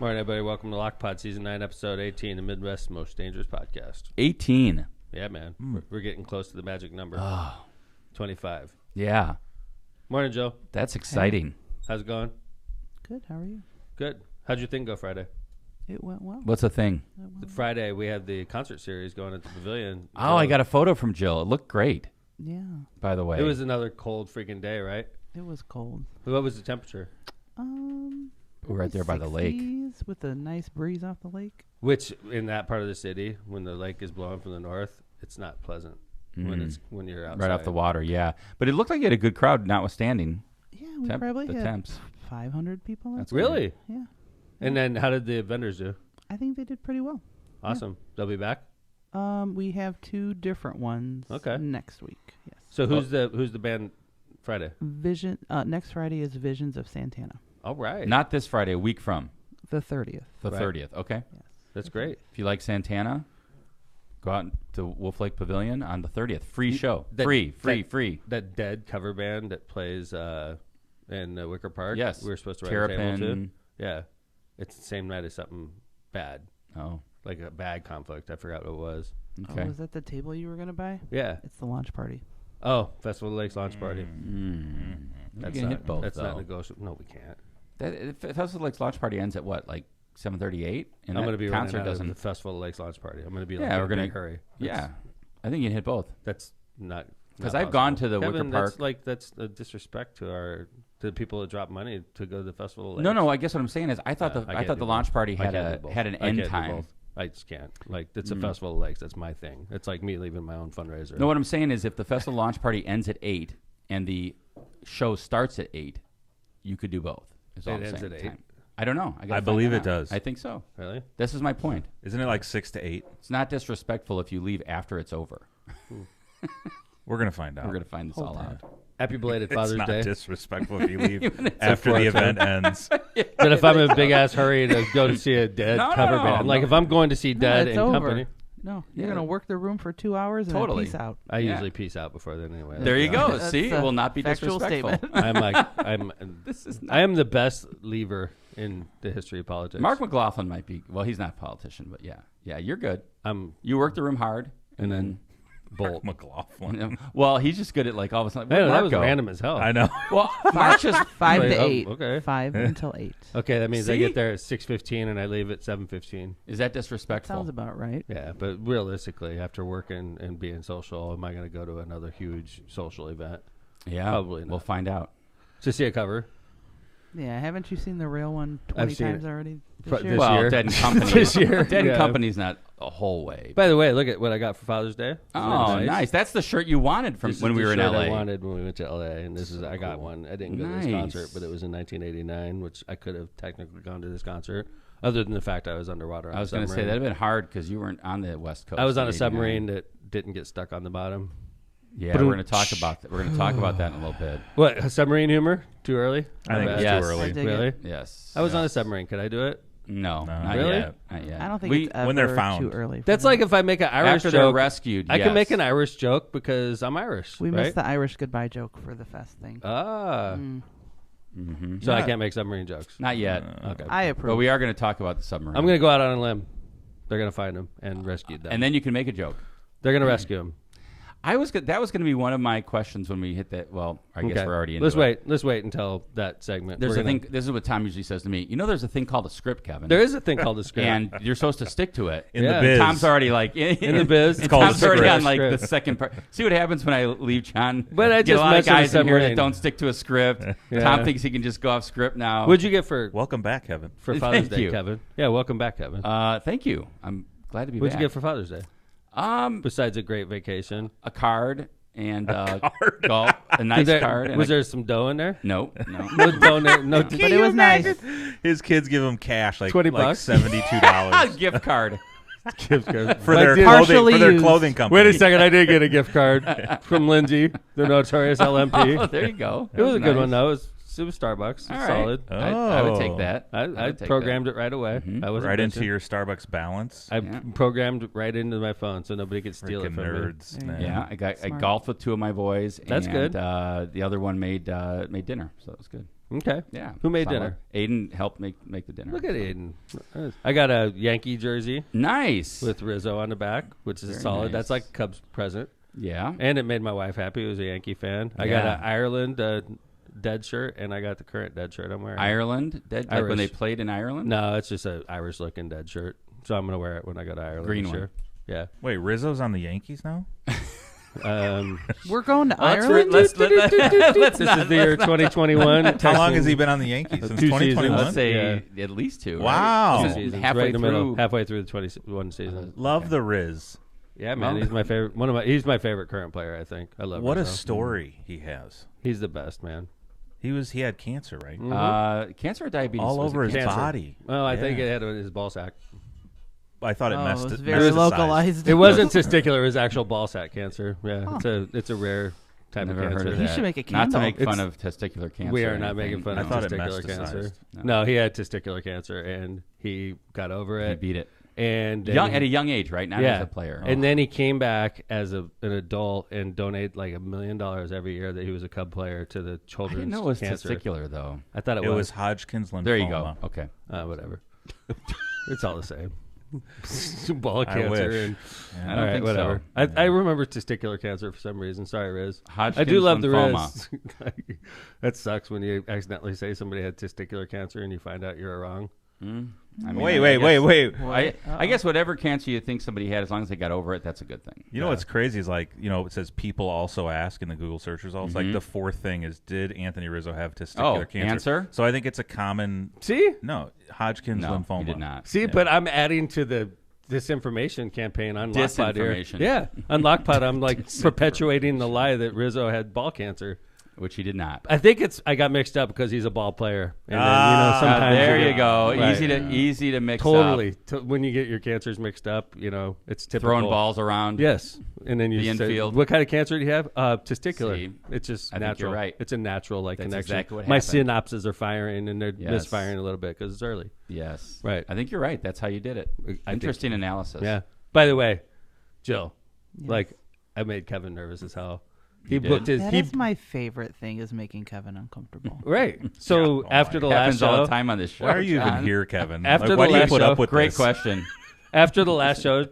Morning, everybody. Welcome to Lockpod Season 9, Episode 18, the Midwest's Most Dangerous Podcast. 18. Yeah, man. We're getting close to the magic number. 25. Yeah. Morning, Joe. That's exciting. How's it going? Good. How are you? Good. How'd your thing go Friday? It went well. What's the thing? Friday, we had the concert series going at the Pavilion. Oh, I got a photo from Jill. It looked great, Yeah. by the way. It was another cold freaking day, right? It was cold. What was the temperature? We're right there by the lake. 60s with a nice breeze off the lake. Which, in that part of the city, when the lake is blowing from the north, it's not pleasant when you're outside. Right off the water, yeah. But it looked like you had a good crowd, notwithstanding. Yeah, we probably the had temps. 500 people. That's Really? Yeah. And then how did the vendors do? I think they did pretty well. Awesome. They'll be back? We have two different ones next week. Yes. So who's the band Friday? Next Friday is Visions of Santana. All right. Not this Friday, a week from. The 30th. The 30th, okay. Yes. That's great. If you like Santana, go out to Wolf Lake Pavilion on the 30th. Free show. That- Free. That Dead cover band that plays in Wicker Park. Yes. We were supposed to write a table to. Terrapin. Yeah. It's the same night as something bad. Oh, Like a bad conflict. I forgot what it was. okay. Oh, was that the table you were going to buy? Yeah. It's the launch party. Oh, Festival of the Lakes launch party. We That's can not, hit both, that's not though. negotiable. No, we can't. Festival of Lakes launch party ends at what, like 7:38? And I'm going that to be concert running out of doesn't. the Festival of the Lakes launch party. I'm going to be Yeah, in we're a gonna big hurry. Yeah, I think you can hit both. That's not Because not I've gone possible. to the Kevin, Wicker Park. That's a disrespect to the people that drop money to go to the Festival of the Lakes. No. I guess what I'm saying is, I thought Yeah, I can't the do launch both. party I had can't do both. an I end can't do time. both. I just can't. Like, it's a Festival of the Lakes. That's my thing. It's like me leaving my own fundraiser. No, what I'm saying is, if the festival launch party ends at 8 and the show starts at 8, you could do both. Is all It I'm ends saying. at 8? I don't know. I believe it does. I think so. Really? This is my point. Isn't it like 6 to 8? It's not disrespectful if you leave after it's over. We're gonna find out. We're going to find this all out. Happy belated It's Father's not Day. disrespectful if you leave after the event ends. But if I'm in a big ass hurry to go to see a Dead cover band, like if I'm going to see Dead it's in over. company, No, you're going to work the room for 2 hours and Totally. then peace out. I Yeah. usually peace out before then anyway. There you go. That's See, it a will not be factual disrespectful. statement. This is I am the best leaver in the history of politics. Mark McLaughlin might be. Well, he's not a politician, but yeah, you're good. I'm You work the room hard, and then. Bolt. McLaughlin. Well, he's just good at like all of a sudden. Man, Where'd that Mark was go? random as hell. I know. Well, Mark just 5 Wait, to oh, 8. okay. 5 until 8. Okay, that means I See? get there at 6:15 and I leave at 7:15. is that disrespectful? Sounds about right. Yeah, but realistically, after working and being social, am I going to go to another huge social event Yeah, Probably not. We'll find out. to see a cover? Yeah, haven't you seen the real one 20 I've seen times it. already This this year? Well, year. Dead and Company. This year, Dead yeah. and Company's not a whole way. By the way, look at what I got for Father's Day. Isn't Oh, it nice. That's the shirt you wanted from This is when we the were in shirt LA. I wanted when we went to LA, and this is I got one. I didn't go to this Nice. concert, but it was in 1989, which I could have technically gone to this concert, other than the fact I was underwater. On I was going to say that'd have been hard because you weren't on the West Coast. I was on a in submarine 89. that didn't get stuck on the bottom. Yeah, we're going to talk about that. We're going to talk about that in a little bit. What, submarine humor? Too early? I think it's Yes. too I early. dig Really? it. Yes. I was on a submarine. Could I do it? No, No. not Really? yet. Not yet. I don't think we, it's ever when they're found. too early. For That's that. like if I make an Irish after they're joke. rescued. I yes. can make an Irish joke because I'm Irish. We right? missed the Irish goodbye joke for the fest thing. Ah. Mhm. So I Yeah. can't make submarine jokes. Not yet. Okay. I approve. But we are going to talk about the submarine. I'm going to go out on a limb. They're going to find him and rescue them. and then you can make a joke. They're going to rescue him. That was going to be one of my questions when we hit that. Well, I guess we're already into Let's it. wait. Let's wait until that segment. There's We're a gonna- thing. This is what Tom usually says to me. You know, there's a thing called a script, Kevin. There is a thing called a script. and you're supposed to stick to it. In Yeah. the biz. Tom's already like in the biz. and It's called a Tom's already script. on like Script. the second part. See what happens when I leave John. But I Get just a lot of mentioned guys in here submarine. that don't stick to a script. Yeah. Tom thinks he can just go off script now. What'd you get for Welcome back, Kevin. Father's Thank Day, you. Kevin? Yeah, welcome back, Kevin. Thank you. I'm glad to be What'd back. you get for Father's Day? Um, Besides a great vacation. a card and golf, a nice card. And Was there some dough in there? No. No dough. No. but it was nice. His kids give him cash, like $20? $72 gift card. gift card. for Like, their dude, clothing Partially for their used. clothing company. Wait a second. I did get a gift card from Lindsay, the notorious LMP. Oh, there you go. It was a good nice. one, though. It was Starbucks. All right. Solid. I would take Oh. that. I would take programmed it right away. Mhm. I wasn't right into bitching. your Starbucks balance. I Yeah. programmed it right into my phone so nobody could steal it Freaking from me. nerds. There you man. go. Yeah, I Smart. golfed with two of my boys. That's and, good. The other one made dinner, so that was good. Okay. Yeah. Who made solid. dinner? Aiden helped make the dinner. Look at Aiden. I got a Yankee jersey Nice. with Rizzo on the back, which is Very solid. nice. That's like a Cubs present. Yeah. And it made my wife happy. Who was a Yankee fan. I got an Ireland dead shirt, and I got the current dead shirt I'm wearing. Ireland dead, like when they Irish. played in Ireland. No, it's just an Irish-looking dead shirt. So I'm going to wear it when I go to Ireland. Green this one. year. Yeah. Wait, Rizzo's on the Yankees now? We're going to Let's Ireland. let's This is the year 2021. How long has he been on the Yankees? Since 2021? Let's say at least 2. Wow. Right? Two seasons, halfway right in the middle, through. halfway through the 21 season. Love the Riz. Yeah, man, he's my favorite. He's my favorite current player. I think. I love. What a Rizzo. story he has. He's the best, man. He had cancer, right? Cancer or diabetes? All Was it over his cancer? body. Well, I think Yeah. it had in his ball sack. I thought it Oh, messed it was it. very metastasized. localized. It wasn't testicular. It was actual ball sack cancer. Yeah, it's a rare type Never of heard cancer. of You that. should make a Not to candle. make fun of testicular cancer. We or are not anything. making fun I of thought it testicular metastasized. cancer. No. No, he had testicular cancer, and he got over He it. beat it. And then At a young age, right? Not as a player. And then he came back as an adult and donated like $1 million every year that he was a Cub player to the I children's didn't know it was cancer. testicular, though. I thought it It was was. Hodgkin's lymphoma. There you go. Okay. Whatever. It's all the same. Ball I cancer. wish. And, I all don't right, think whatever. so. I remember testicular cancer for some reason. Sorry, Riz. Hodgkin's I do love lymphoma. the Riz. That sucks when you accidentally say somebody had testicular cancer and you find out you're wrong. I mean, Wait. I guess whatever cancer you think somebody had, as long as they got over it, that's a good thing. You know what's crazy is like, it says people also ask in the Google search results. Like the fourth thing is, did Anthony Rizzo have testicular cancer? Answer? So I think it's a common. See? No, Hodgkin's lymphoma. he did not. See, but I'm adding to the disinformation campaign on Lockpod here. Disinformation. Yeah, on Lockpod, I'm like perpetuating the lie that Rizzo had ball cancer. Which he did not. I think I got mixed up because he's a ball player. And sometimes there you you get- go. Right. Easy to mix Totally. up. When you get your cancers mixed up, it's typical. Throwing balls around. Yes. And then you The say, infield. what kind of cancer do you have? Testicular. See, It's just I think natural. you're right. It's a natural That's connection. exactly what My happened. synapses are firing and they're Yes. misfiring a little bit because it's early. Yes. Right. I think you're right. That's how you did it. Interesting analysis. Yeah. By the way, Jill, I made Kevin nervous as hell. He You did? booked his. That He is my favorite thing, is making Kevin uncomfortable. right. So after the last Happens show, all the time on this show. Why are you even John. here, Kevin? After why the do you last put show- up with Great this? question. after the last show,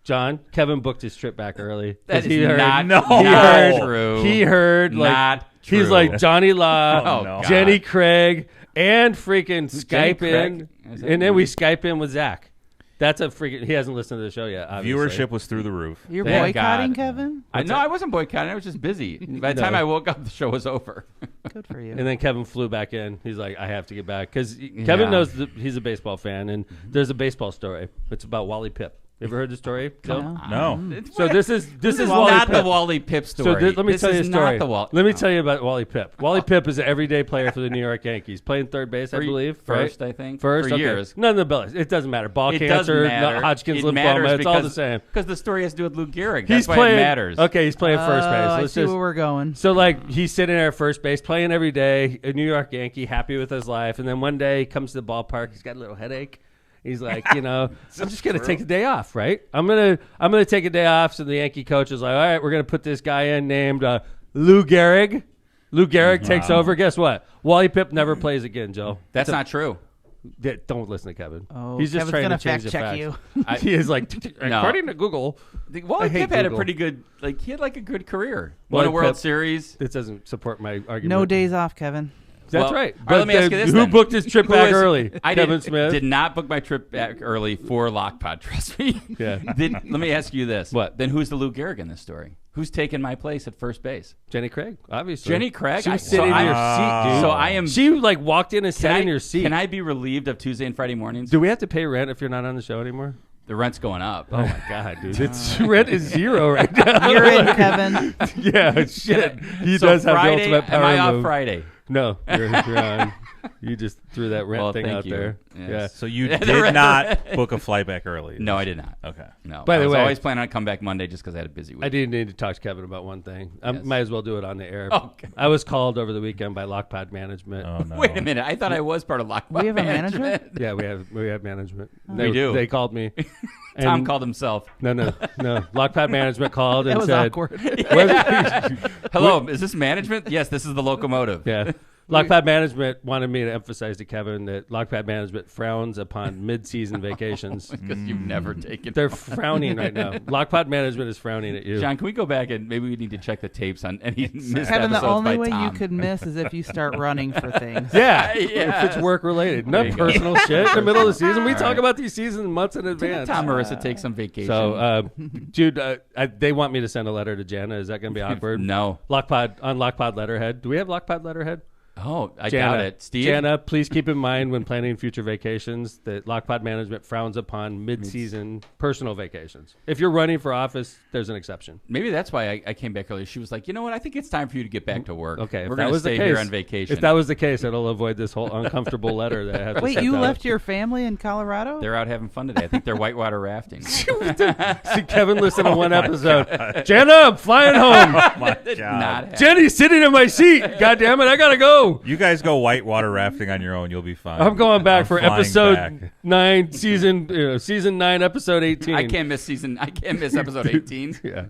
John, Kevin booked his trip back early. 'Cause That is he heard, not, No. not he heard, true. He heard like Not he's true. like Johnny Law, Oh, no. Jenny Craig, and freaking Jenny Skype in, Craig? Is that and then we new? Skype in with Zach. That's a freaking. He hasn't listened to the show yet. Obviously. Viewership was through the roof. You're Thank boycotting God. Kevin? I wasn't boycotting. I was just busy. By the time No. I woke up, the show was over. Good for you. And then Kevin flew back in. He's like, I have to get back because Kevin knows he's a baseball fan, and there's a baseball story. It's about Wally Pipp. You ever heard the story? Joe? No. So this is Wally not Pipp. the Wally Pipp So story. let me This tell you a is story. Not the Let me tell you about Wally Pipp. Wally Pipp is an everyday player for the New York Yankees, playing third base, I believe. First, right? I think. First, for okay. years. None of the bells. It doesn't matter. Ball It cancer, doesn't matter. Hodgkin's It matters lymphoma. It's all the because- same. Because the story has to do with Lou Gehrig. He's That's why playing. it matters. Okay, he's playing first base. I Let's see just. where we're going. So he's sitting there at first base, playing every day, a New York Yankee, happy with his life, and then one day he comes to the ballpark. He's got a little headache. He's like, I'm just gonna take a day off, right? I'm gonna take a day off. So the Yankee coach is like, all right, we're gonna put this guy in named Lou Gehrig. Lou Gehrig takes over. Guess what? Wally Pipp never plays again, Joe. That's not true. Don't listen to Kevin. Oh, he's just Kevin's trying gonna to change the fact check facts. He is like, No. according to Google, Wally I hate Pipp had a Google. pretty good, he had like a good career. Wally Won a World Pipp- Series. this doesn't support my argument. No days off, Kevin. That's Well, right. all right, let me ask you this Who then. booked his trip Who back is- early? I Kevin Smith. did not book my trip back early for Lockpod. Trust me. Yeah. Let me ask you this. What? Then who's the Lou Gehrig in this story? Who's taking my place at first base? Jenny Craig, obviously. Jenny Craig? She was So sitting in your I- seat, dude. So I am. She walked in and sat in your seat. Can I be relieved of Tuesday and Friday mornings? Do we have to pay rent if you're not on the show anymore? The rent's going up. Oh my god, dude! It's rent is zero right now. You're in, Kevin. Yeah, shit. He So does Friday, have the ultimate power am I off move. Friday? No, you're on. You just threw that rent Well, thing thank out you. there. Yes. Yeah. So you Yeah, the did rest- not book a flight back early? No, I did not. Okay. No. By the I was way- always planning on come back Monday just because I had a busy week. I did need to talk to Kevin about one thing. I Yes. might as well do it on the air. Okay. I was called over the weekend by Lockpod Management. Oh no. Wait a minute. I thought I was part of Lockpod We have a Management. Yeah, we have management. We do. They called me. Tom And- called himself. No. Lockpod Management called That and was said, awkward. Hello, is this management? Yes, this is the locomotive. Yeah. Lockpad Management wanted me to emphasize to Kevin that Lockpad Management frowns upon mid-season vacations. Because you've never taken. They're frowning right now. Lockpad Management is frowning at you. John, can we go back and maybe we need to check the tapes on any missed Kevin, episodes the only by way Tom. you could miss is if you start running for things. Yeah, Yes. if it's work-related. Not There you go. personal shit in the middle of the season. We All talk right. about these seasons months in advance. Tom Marissa take some vacation. So, dude, they want me to send a letter to Jana. Is that going to be awkward? No. Lockpod letterhead. Do we have Lockpod letterhead? Oh, I Jana, doubt it. Steve? Jana, please keep in mind when planning future vacations that Lockpod Management frowns upon mid-season personal vacations. If you're running for office, there's an exception. Maybe that's why I came back early. She was like, you know what? I think it's time for you to get back to work. Okay, We're going to stay here on vacation. If that was the case, it'll avoid this whole uncomfortable letter that I have to Wait, send you out. left your family in Colorado? They're out having fun today. I think they're whitewater rafting. See, Kevin listened to one episode. Jana, I'm flying home. Oh my Did God. not happen. Jenny's sitting in my seat. God damn it, I gotta go. You guys go whitewater rafting on your own. You'll be fine. I'm going back for flying episode back. 9, season 9, episode 18. I can't miss episode 18. Yeah.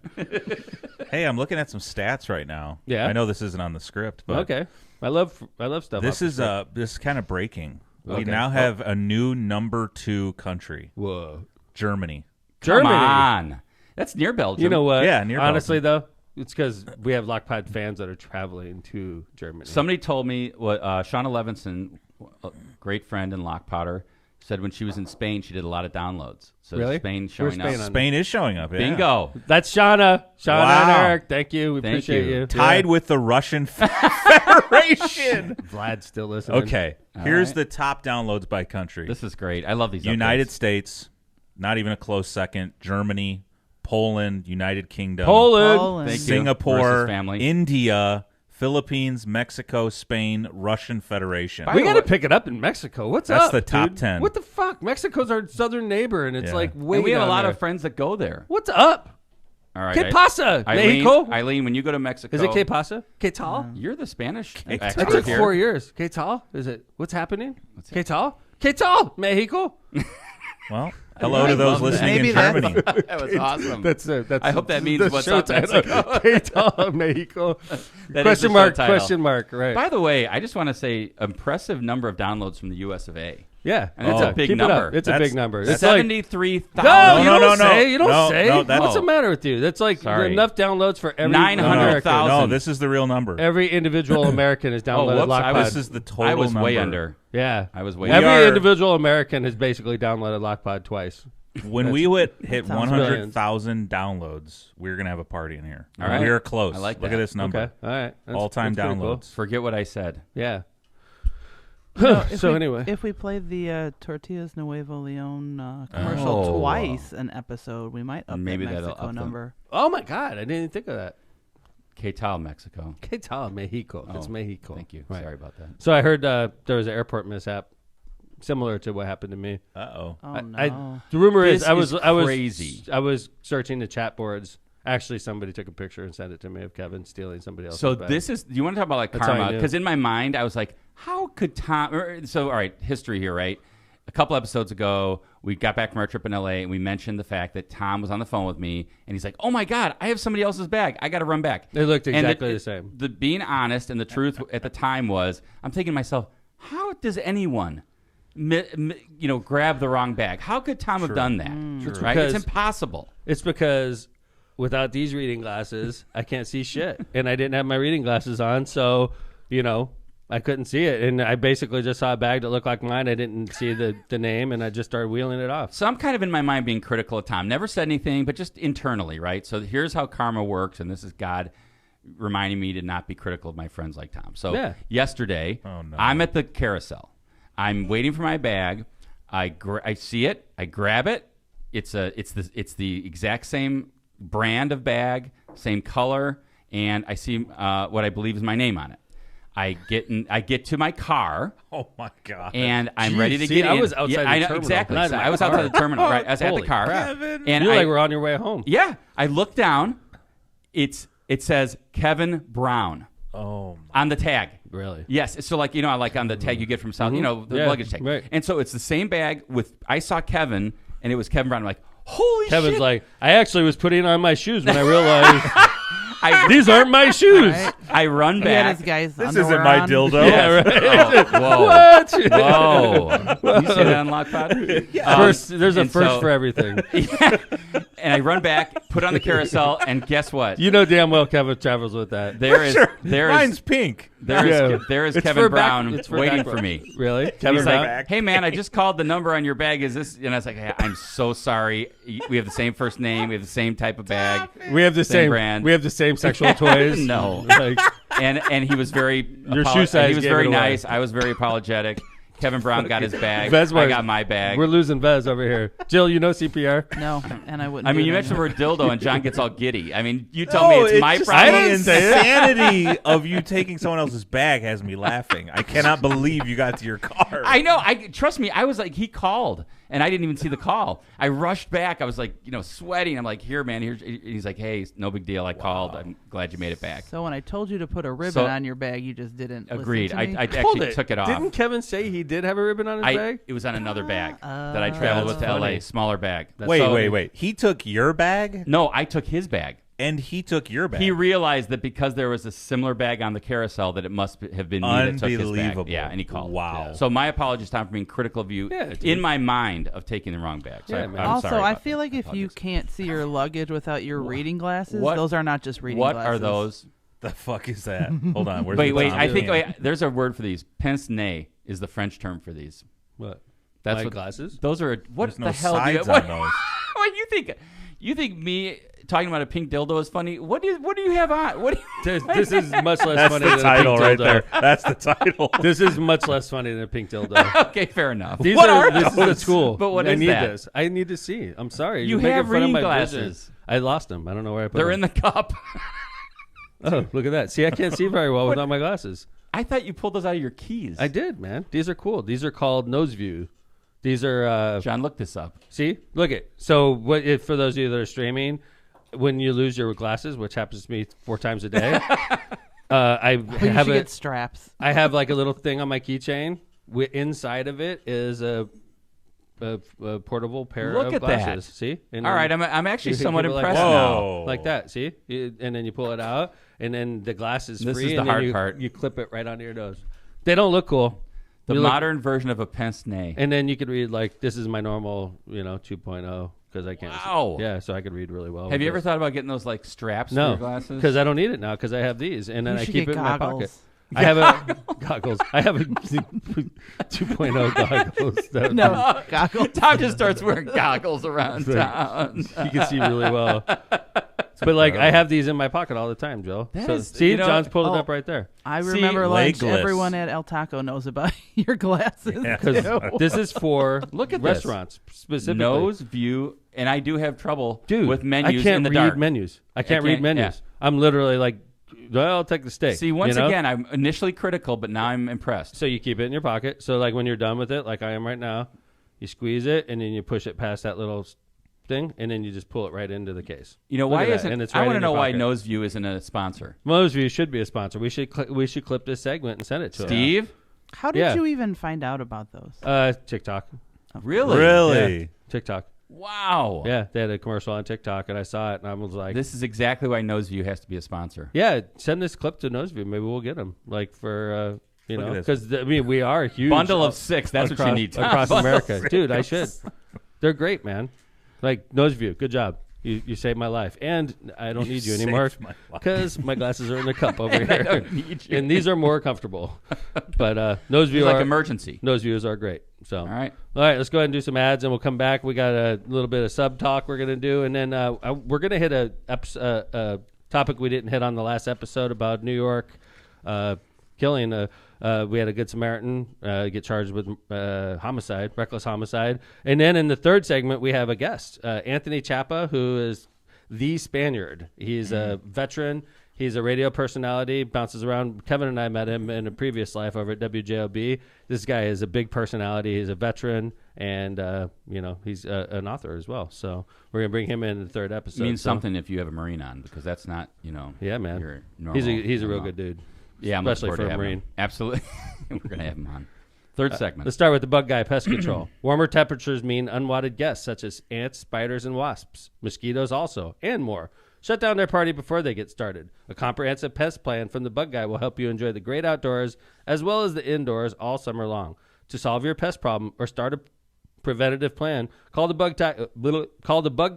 Hey, I'm looking at some stats right now. Yeah? I know this isn't on the script, but Okay. I love stuff. this off is the script. this is kind of breaking. We Okay. now have a new number 2 country, Whoa. Germany. Germany. Come on. That's near Belgium. You know what? Yeah, near honestly though, it's because we have Lockpod fans that are traveling to Germany. Somebody told me what Shauna Levinson, a great friend and Lockpotter, said when she was in Spain, she did a lot of downloads. So Really? Spain Where's showing Spain up. on Spain is showing up. Yeah. Bingo. That's Shauna. Shauna and Wow. Eric. Thank you. We Thank appreciate you. you. Tied Yeah. with the Russian Federation. Vlad's still listening. Okay, All here's right. the top downloads by country. This is great. I love these United updates. States, not even a close second. Germany, Poland, United Kingdom, Poland. Thank you. Singapore, Marissa's family. India, Philippines, Mexico, Spain, Russian Federation. We got to pick it up in Mexico. What's That's up? the top dude? 10. What the fuck? Mexico's our southern neighbor, and it's Yeah. like way And we have a down lot there. of friends that go there. What's up? All right. ¿Qué pasa? Eileen, Mexico? Eileen, when you go to Mexico. Is it ¿Qué pasa? ¿Qué tal? You're the Spanish I expert took here. 4 years. ¿Qué tal? Is it? What's happening? ¿Qué tal? ¿Qué tal? Mexico? Well, hello to those love that. listening Maybe in that's- Germany. That was awesome. That's I hope that means the what's show up, title. Mexico. ¿Qué tal, Mexico? That is Question the mark, show title. question mark, right. By the way, I just want to say impressive number of downloads from the US of A. Yeah. And it's a big Keep it up. number. It's a That's- big number. that's It's like, 73,000. no, you No, don't no, no. say. You don't No, say. no, that's- What's the matter with you? That's like Sorry. enough downloads for every 900,000. American. No, this is the real number. Every individual American has downloaded whoops, I Lockpod. was- This is the total I was number. way under. Yeah. I was way Every are- individual American has basically downloaded Lockpod twice. When we hit sounds 100,000 downloads, we're going to have a party in here. All right. We are close. I like Look that. at this number. Okay. All right. That's- All-time that's pretty cool. downloads. Forget what I said. Yeah. If So we- anyway. if we played the Tortillas Nuevo Leon commercial Oh. twice an episode, we might up Maybe that that'll Mexico up them. number. Oh my God! I didn't even think of that. ¿Qué tal, Mexico? ¿Qué tal, Mexico? It's Oh, Mexico. Thank you. Right. Sorry about that. So I heard there was an airport mishap, similar to what happened to me. Uh-oh. Oh I- no! The rumor This is I was crazy. I was searching the chat boards. Actually, somebody took a picture and sent it to me of Kevin stealing somebody else's So bag. this is, you want to talk about like That's how I karma? knew. Because in my mind, I was like, how could Tom, so all right, history here, right? A couple episodes ago, we got back from our trip in LA and we mentioned the fact that Tom was on the phone with me and he's like, oh my God, I have somebody else's bag. I got to run back. They looked And exactly the same. Being honest and the truth at the time was, I'm thinking to myself, how does anyone grab the wrong bag? How could Tom have done that? Right? It's Because- impossible. It's because without these reading glasses, I can't see shit, and I didn't have my reading glasses on, so I couldn't see it, and I basically just saw a bag that looked like mine. I didn't see the name, and I just started wheeling it off. So I'm kind of in my mind being critical of Tom. Never said anything, but just internally, right? So here's how karma works, and this is God reminding me to not be critical of my friends like Tom. So Yeah. yesterday, Oh, no. I'm at the carousel. I'm waiting for my bag. I see it. I grab it. It's the exact same brand of bag, same color, and I see what I believe is my name on it. I get to my car. Oh, my God. And I'm Jeez, ready to see, get in. I was outside yeah, the I know, terminal, exactly. not So in I my was car. outside the terminal. Right, I was at the Holy car. crap. And You I, like were on your way home. yeah, I look down. It says Kevin Brown Oh, on the tag. Really? Yes. So like on the tag you get from South, the Yeah, luggage tag. right. And so it's the same bag with. I saw Kevin, and it was Kevin Brown. I'm like, holy Kevin's shit! like, I actually was putting on my shoes when I realized. These aren't my shoes. Right. I run He had back. his guy's This underwear isn't my on. dildo. Yeah, right. Oh, whoa. You say that on Lockpod? There's a and first so- for everything. And I run back, put on the carousel, and guess what? You know damn well Kevin travels with that. Mine's pink. There is It's Kevin for back- Brown it's for waiting back for row. me. Really? Kevin He's Brown? like, hey man, I just called the number on your bag. Is this? And I was like, hey, I'm so sorry. We have the same first name. We have the same type of bag. we have the same brand. We have the same sexual toys. No. Like, And he was very Your shoe size He was gave very it away. nice. I was very apologetic. Kevin Brown got his bag. Vez I was- got my bag. we're losing Vez over here. Jill, you know CPR? No, and I wouldn't. I mean, do you it mentioned the anyway. word dildo, and John gets all giddy. I mean, you tell me it's my just problem. I didn't say it. insanity of you taking someone else's bag has me laughing. I cannot believe you got to your car. I know. Trust me. I was like, he called, and I didn't even see the call. I rushed back. I was like, sweating. I'm like, here, man. Here's. He's like, hey, no big deal. I called. I'm glad you made it back. So when I told you to put a ribbon So- on your bag, you just didn't. Agreed. Listen to me? I Hold actually it. took it off. Didn't Kevin say he did have a ribbon on his bag? It was on another bag that I traveled with to That's LA. funny. Smaller bag. Wait. He took your bag, No, I took his bag. and he took your bag. He realized that because there was a similar bag on the carousel that it must have been me that took his bag. Unbelievable. Yeah, and he called. Wow. So my apologies, Tom, for being critical of you Yeah, dude. in my mind of taking the wrong bag. So Yeah, I'm man. Also, sorry I about feel that. like if you can't see your luggage without your reading glasses, What- those are not just reading What glasses. are those? The fuck is that? Hold on. Where's Wait. the I Tom think can? there's a word for these. Pince nez is the French term for these. What? That's My what glasses? Those are what There's the no hell do you? sides What, on those. what you think? You think me talking about a pink dildo is funny? What do you have on? What? This is much less That's funny the than title a pink right dildo. there. That's the title. This is much less funny than a pink dildo. Okay, fair enough. This is at school. But what I is need that? this. I need to see. I'm sorry. You You're making have fun of reading my glasses. vision. I lost them. I don't know where I put They're them. in the cup. Oh, look at that. See, I can't see very well without my glasses. I thought you pulled those out of your keys. I did, man. These are cool. These are called nose view. These are John, look this up. see, look it. So what? If, for those of you that are streaming, when you lose your glasses, which happens to me 4 times a day, I But you have should a, get straps. I have like a little thing on my keychain. Inside of it is a portable pair Look of at that. glasses. See? And All then right, I'm actually you can somewhat keep it like impressed that. now. Whoa. like that. See? And then you pull it out, and then the glass is This free. is the and then hard you, part. You clip it right onto your nose. They don't look cool. The You look- modern version of a pince nez. And then you could read like this is my normal, 2.0 because I can't. Wow. Yeah, so I could read really well. Have you with ever this. thhat about getting those like straps for No, your glasses? because I don't need it now because I have these, and then You I should keep get it in my pocket. goggles. I have a goggles. I have a 2.0 goggles. that- No, goggles. Tom just starts wearing goggles around Right. town. you can see really well. But like I have these in my pocket all the time, Joe. That So, is- see, you know- John's pulled it Oh. up right there. I See, remember lunch. legless. Everyone at El Taco knows about your glasses. Yeah. Because too. this is for Look at this. restaurants specifically. Nose view, and I do have trouble Dude, with menus I can't in the read dark. menus. I can't read can't- menus. yeah. I'm literally like, well, I'll take the steak. See, once you know? again, I'm initially critical, but now I'm impressed. So you keep it in your pocket. So like when you're done with it, like I am right now, you squeeze it and then you push it past that little thing, and then you just pull it right into the case. You know, Look why at that, isn't? and it's I right want to in know your why pocket. Noseview isn't a sponsor. Most of you should be a sponsor. We should clip this segment and send it to them. Steve, How did Yeah. you even find out about those? TikTok. really? Really? Yeah, TikTok. Wow. Yeah, they had a commercial on TikTok, and I saw it, and I was like, This is exactly why Noseview has to be a sponsor. yeah, send this clip to Noseview. Maybe we'll get them. Like for Look at this. because I mean we are huge. Bundle of 6. That's what you across- need. Tom. across Bundle America, of 6. dude. I should. They're great, man. Like Noseview, good job. You saved my life, and I don't need you saved anymore my life. because my glasses are in the cup over I here, don't need you. and these are more comfortable. But Noseview It's like are emergency. Noseviews are great. So All right. let's go ahead and do some ads, and we'll come back. We got a little bit of sub talk we're gonna do, and then we're gonna hit a topic we didn't hit on the last episode about New York killing. We had a Good Samaritan get charged with homicide, reckless homicide. And then in the third segment, we have a guest, Anthony Chapa, who is the Spaniard. He's a veteran. He's a radio personality, bounces around. Kevin and I met him in a previous life over at WJOB. This guy is a big personality. He's a veteran, and he's an author as well. So we're going to bring him in the third episode. It means So- something if you have a Marine on, because that's not, Yeah, man. your normal. He's a real normal. good dude. Yeah, I'm looking especially forward for to a having Marine. him. Absolutely. We're going to have him on. Third segment. Let's start with the bug guy, pest control. Warmer temperatures mean unwanted guests such as ants, spiders, and wasps. Mosquitoes also, and more. Shut down their party before they get started. A comprehensive pest plan from the Bug Guy will help you enjoy the great outdoors as well as the indoors all summer long. To solve your pest problem or start a preventative plan, call the Bug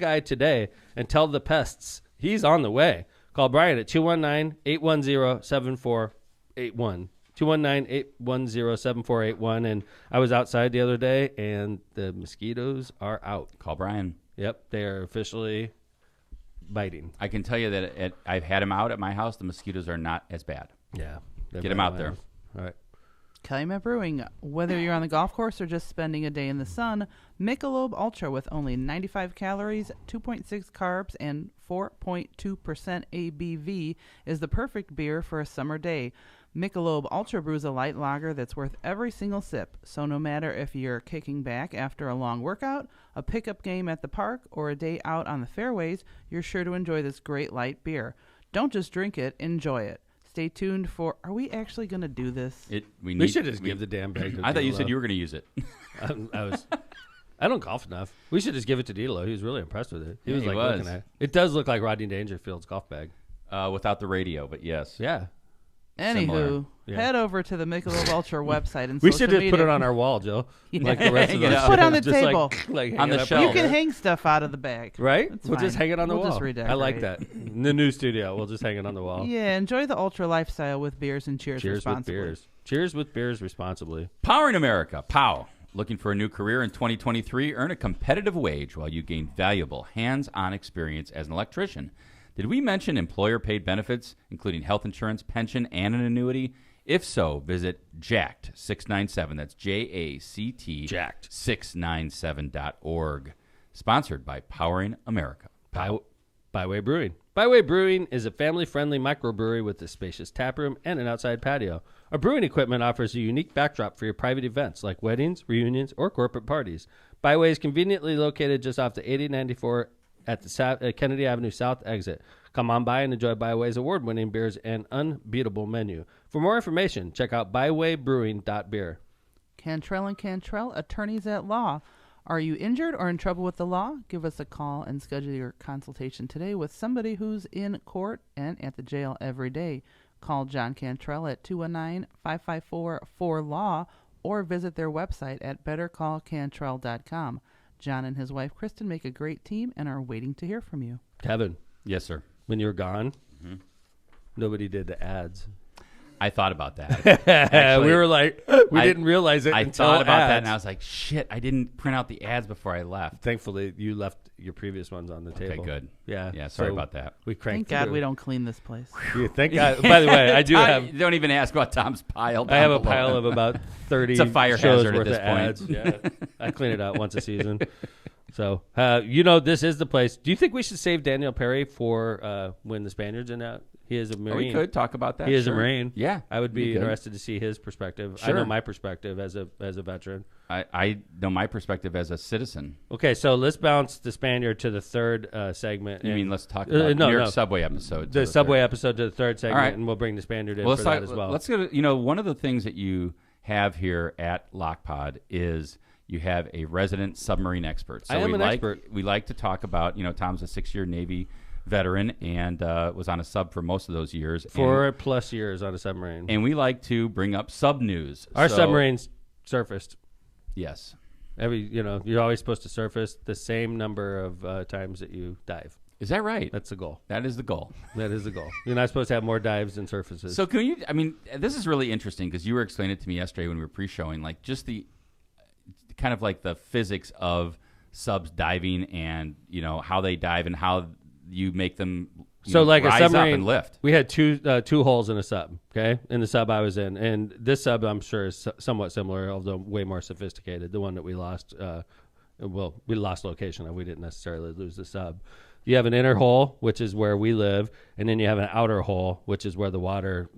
Guy today and tell the pests he's on the way. Call Brian at 219-810-7481. 219-810-7481. And I was outside the other day, and the mosquitoes are out. Call Brian. Yep, they are officially biting. I can tell you that I've had him out at my house. The mosquitoes are not as bad. Yeah. Get him out there. All right. Calumet Brewing. Whether you're on the golf course or just spending a day in the sun, Michelob Ultra with only 95 calories, 2.6 carbs, and 4.2% ABV is the perfect beer for a summer day. Michelob Ultra brews a light lager that's worth every single sip. So no matter if you're kicking back after a long workout, a pickup game at the park, or a day out on the fairways, you're sure to enjoy this great light beer. Don't just drink it, enjoy it. Stay tuned for... Are we actually going to do this? We should just give the damn bag to I thought you D'Lo. said you were going to use it. I don't golf enough. We should just give it to D'Lo. He was really impressed with it. He was looking at it. It does look like Rodney Dangerfield's golf bag. Without the radio, but yes. Yeah. Anywho, head over to the Michelob Ultra website and we social should just media. put it on our wall, Joe. Yeah. Like the rest of Hang it us. up. Put it on the Just table. Like On hang the it up shelf. You there. can hang stuff out of the bag. Right? It's We'll just fine. hang it on the We'll wall. just I like redecorate. that. In the new studio, we'll just hang it on the wall. Yeah, enjoy the Ultra lifestyle with beers and cheers Cheers with responsibly. beers. Cheers with beers responsibly. Powering America. POW. Looking for a new career in 2023? Earn a competitive wage while you gain valuable hands-on experience as an electrician. Did we mention employer-paid benefits, including health insurance, pension, and an annuity? If so, visit Jacked 697. That's JACT Jacked 697.org. Sponsored by Powering America. Byway Brewing. Byway Brewing is a family-friendly microbrewery with a spacious taproom and an outside patio. Our brewing equipment offers a unique backdrop for your private events like weddings, reunions, or corporate parties. Byway is conveniently located just off the 8094 at the Kennedy Avenue South exit. Come on by and enjoy Byway's award-winning beers and unbeatable menu. For more information, check out bywaybrewing.beer. Cantrell and Cantrell, attorneys at law. Are you injured or in trouble with the law? Give us a call and schedule your consultation today with somebody who's in court and at the jail every day. Call John Cantrell at 219-554-4LAW or visit their website at bettercallcantrell.com. John and his wife, Kristen, make a great team and are waiting to hear from you. Kevin, Yes, sir. when you were gone, nobody did the ads. I thought about that. Actually, we were like, we didn't realize it I until thought about ads. that, and I was like, shit, I didn't print out the ads before I left. Thankfully, you left your previous ones on the table. Okay, good. Yeah. Yeah, sorry so about that. We cranked Thank God through. we don't clean this place. Yeah, thank God. By the way, I do have. Don't even ask about Tom's pile. I have a down below. pile of about 30 It's a fire shows hazard at worth this of point. ads. Yeah, I clean it out once a season. So, this is the place. Do you think we should save Daniel Perry for when the Spaniards are out? He is a Oh, Marine. we could talk about that. He is sure. a Marine. Yeah, I would be we could. interested to see his perspective. I Sure. know my perspective as a veteran. I know my perspective as a citizen. Okay, so let's bounce the Spaniard to the third segment. You and- mean let's talk about no, New York no. subway episode? the subway episode to the third segment, right. and we'll bring the Spaniard in Well, for let's that talk, as well. Let's go to, one of the things that you have here at LockPod is you have a resident submarine expert. So I am we an like, expert. We like to talk about, Tom's a 6-year Navy veteran and was on a sub for most of those years. 4+ years on a submarine. And we like to bring up sub news. Our So- submarines surfaced. Yes. You're always supposed to surface the same number of times that you dive. Is that right? That's the goal. That is the goal. That is the goal. You're not supposed to have more dives than surfaces. So can you, this is really interesting because you were explaining it to me yesterday when we were pre-showing, like just the kind of like the physics of subs diving and, how they dive and how you make them like a rise submarine, up and lift. we had two holes in a sub, okay? In the sub I was in. And this sub, I'm sure, is somewhat similar, although way more sophisticated. The one that we lost, we lost location of. We didn't necessarily lose the sub. You have an inner hole, which is where we live, and then you have an outer hole, which is where the water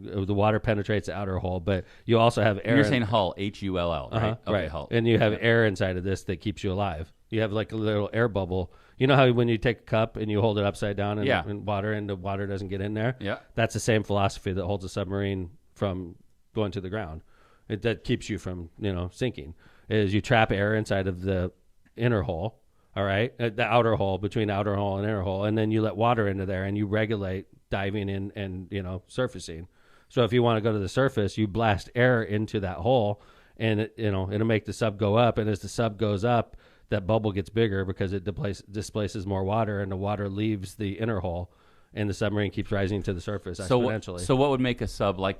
penetrates the outer hole. But you also have air. You're saying hull, Hull, right? Okay, right. hull. And you have air inside of this that keeps you alive. You have like a little air bubble. You know how when you take a cup and you hold it upside down in water and the water doesn't get in there? Yeah. That's the same philosophy that holds a submarine from going to the ground. That keeps you from, sinking. Is you trap air inside of the inner hole, All right, the outer hull, between the outer hull and inner hull, and then you let water into there, and you regulate diving in and surfacing. So if you want to go to the surface, you blast air into that hole, and it'll make the sub go up. And as the sub goes up, that bubble gets bigger because it displaces more water, and the water leaves the inner hull, and the submarine keeps rising to the surface exponentially. So what would make a sub like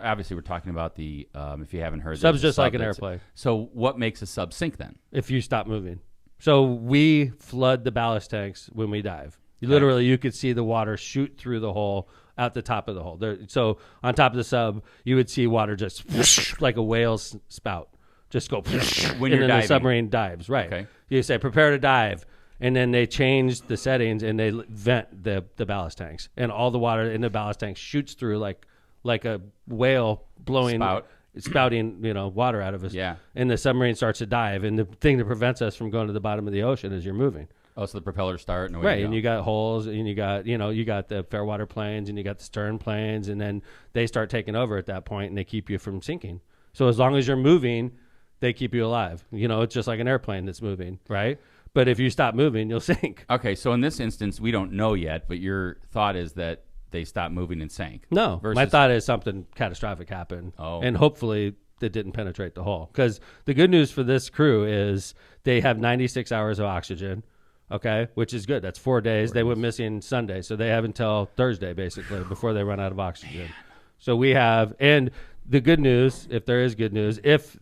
obviously we're talking about the if you haven't heard, sub's just like an airplane. So what makes a sub sink then? If you stop moving. So we flood the ballast tanks when we dive. Literally, you could see the water shoot through the hole out the top of the hole. So on top of the sub, you would see water just whoosh, like a whale's spout, just go when you're and then diving. the submarine dives. Right. Okay. You say prepare to dive, and then they change the settings and they vent the ballast tanks, and all the water in the ballast tanks shoots through like a whale blowing. Spouting, water out of us. Yeah. And the submarine starts to dive. And the thing that prevents us from going to the bottom of the ocean is you're moving. Oh, so the propellers start. And Right. And you got holes, and you got the fairwater planes, and you got the stern planes, and then they start taking over at that point, and they keep you from sinking. So as long as you're moving, they keep you alive. It's just like an airplane that's moving, right? But if you stop moving, you'll sink. Okay. So in this instance, we don't know yet, but your thought is that they stopped moving and sank. No, my thought is something catastrophic happened, and hopefully that didn't penetrate the hull. Because the good news for this crew is they have 96 hours of oxygen, okay, which is good. That's 4 days. They went missing Sunday, so they have until Thursday, basically, before they run out of oxygen. Man. So we have, and the good news, if there is good news, if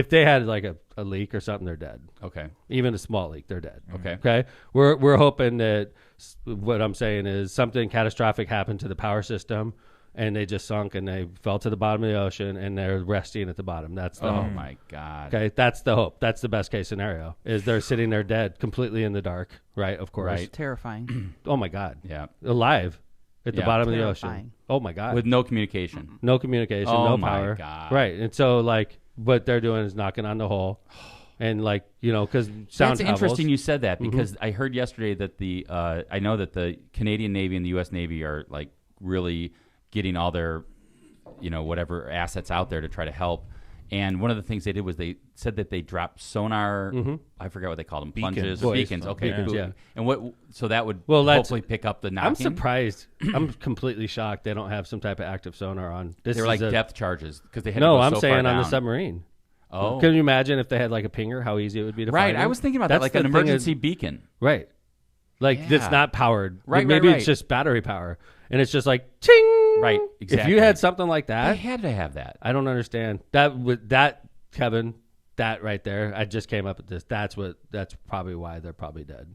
they had like a leak or something, they're dead. Okay. Even a small leak, they're dead. Okay. Okay. We're hoping that what I'm saying is something catastrophic happened to the power system, and they just sunk and they fell to the bottom of the ocean, and they're resting at the bottom. That's the hope. Oh my God. Okay. That's the hope. That's the best case scenario, is they're sitting there dead, completely in the dark. Right. Of course. Right. Terrifying. Oh my God. Yeah. Alive at the bottom of the ocean. Terrifying. Oh my God. With no communication. No communication, Oh no my power. God. Right. And so what they're doing is knocking on the hole, and because sound That's interesting travels. you said that, because I heard yesterday that I know that the Canadian Navy and the U.S. Navy are like really getting all their whatever assets out there to try to help. And one of the things they did was they said that they dropped sonar. I forget what they called them, plunges or beacons. Okay, Beacons, yeah. And so that would Well, hopefully pick up the knocking. I'm surprised. I'm completely shocked they don't have some type of active sonar on. They were like depth charges because they had No, to go I'm so saying far on down. the submarine. Oh, Can you imagine if they had like a pinger, how easy it would be to right. find them? I was thinking about that, like an emergency beacon. Right. Like Yeah. that's not powered. Right, Maybe right. it's just battery power, and it's just like ting. Right, If exactly. you had something like They that, had to have that. I don't understand Kevin. That right there, I just came up with this. That's probably why they're probably dead.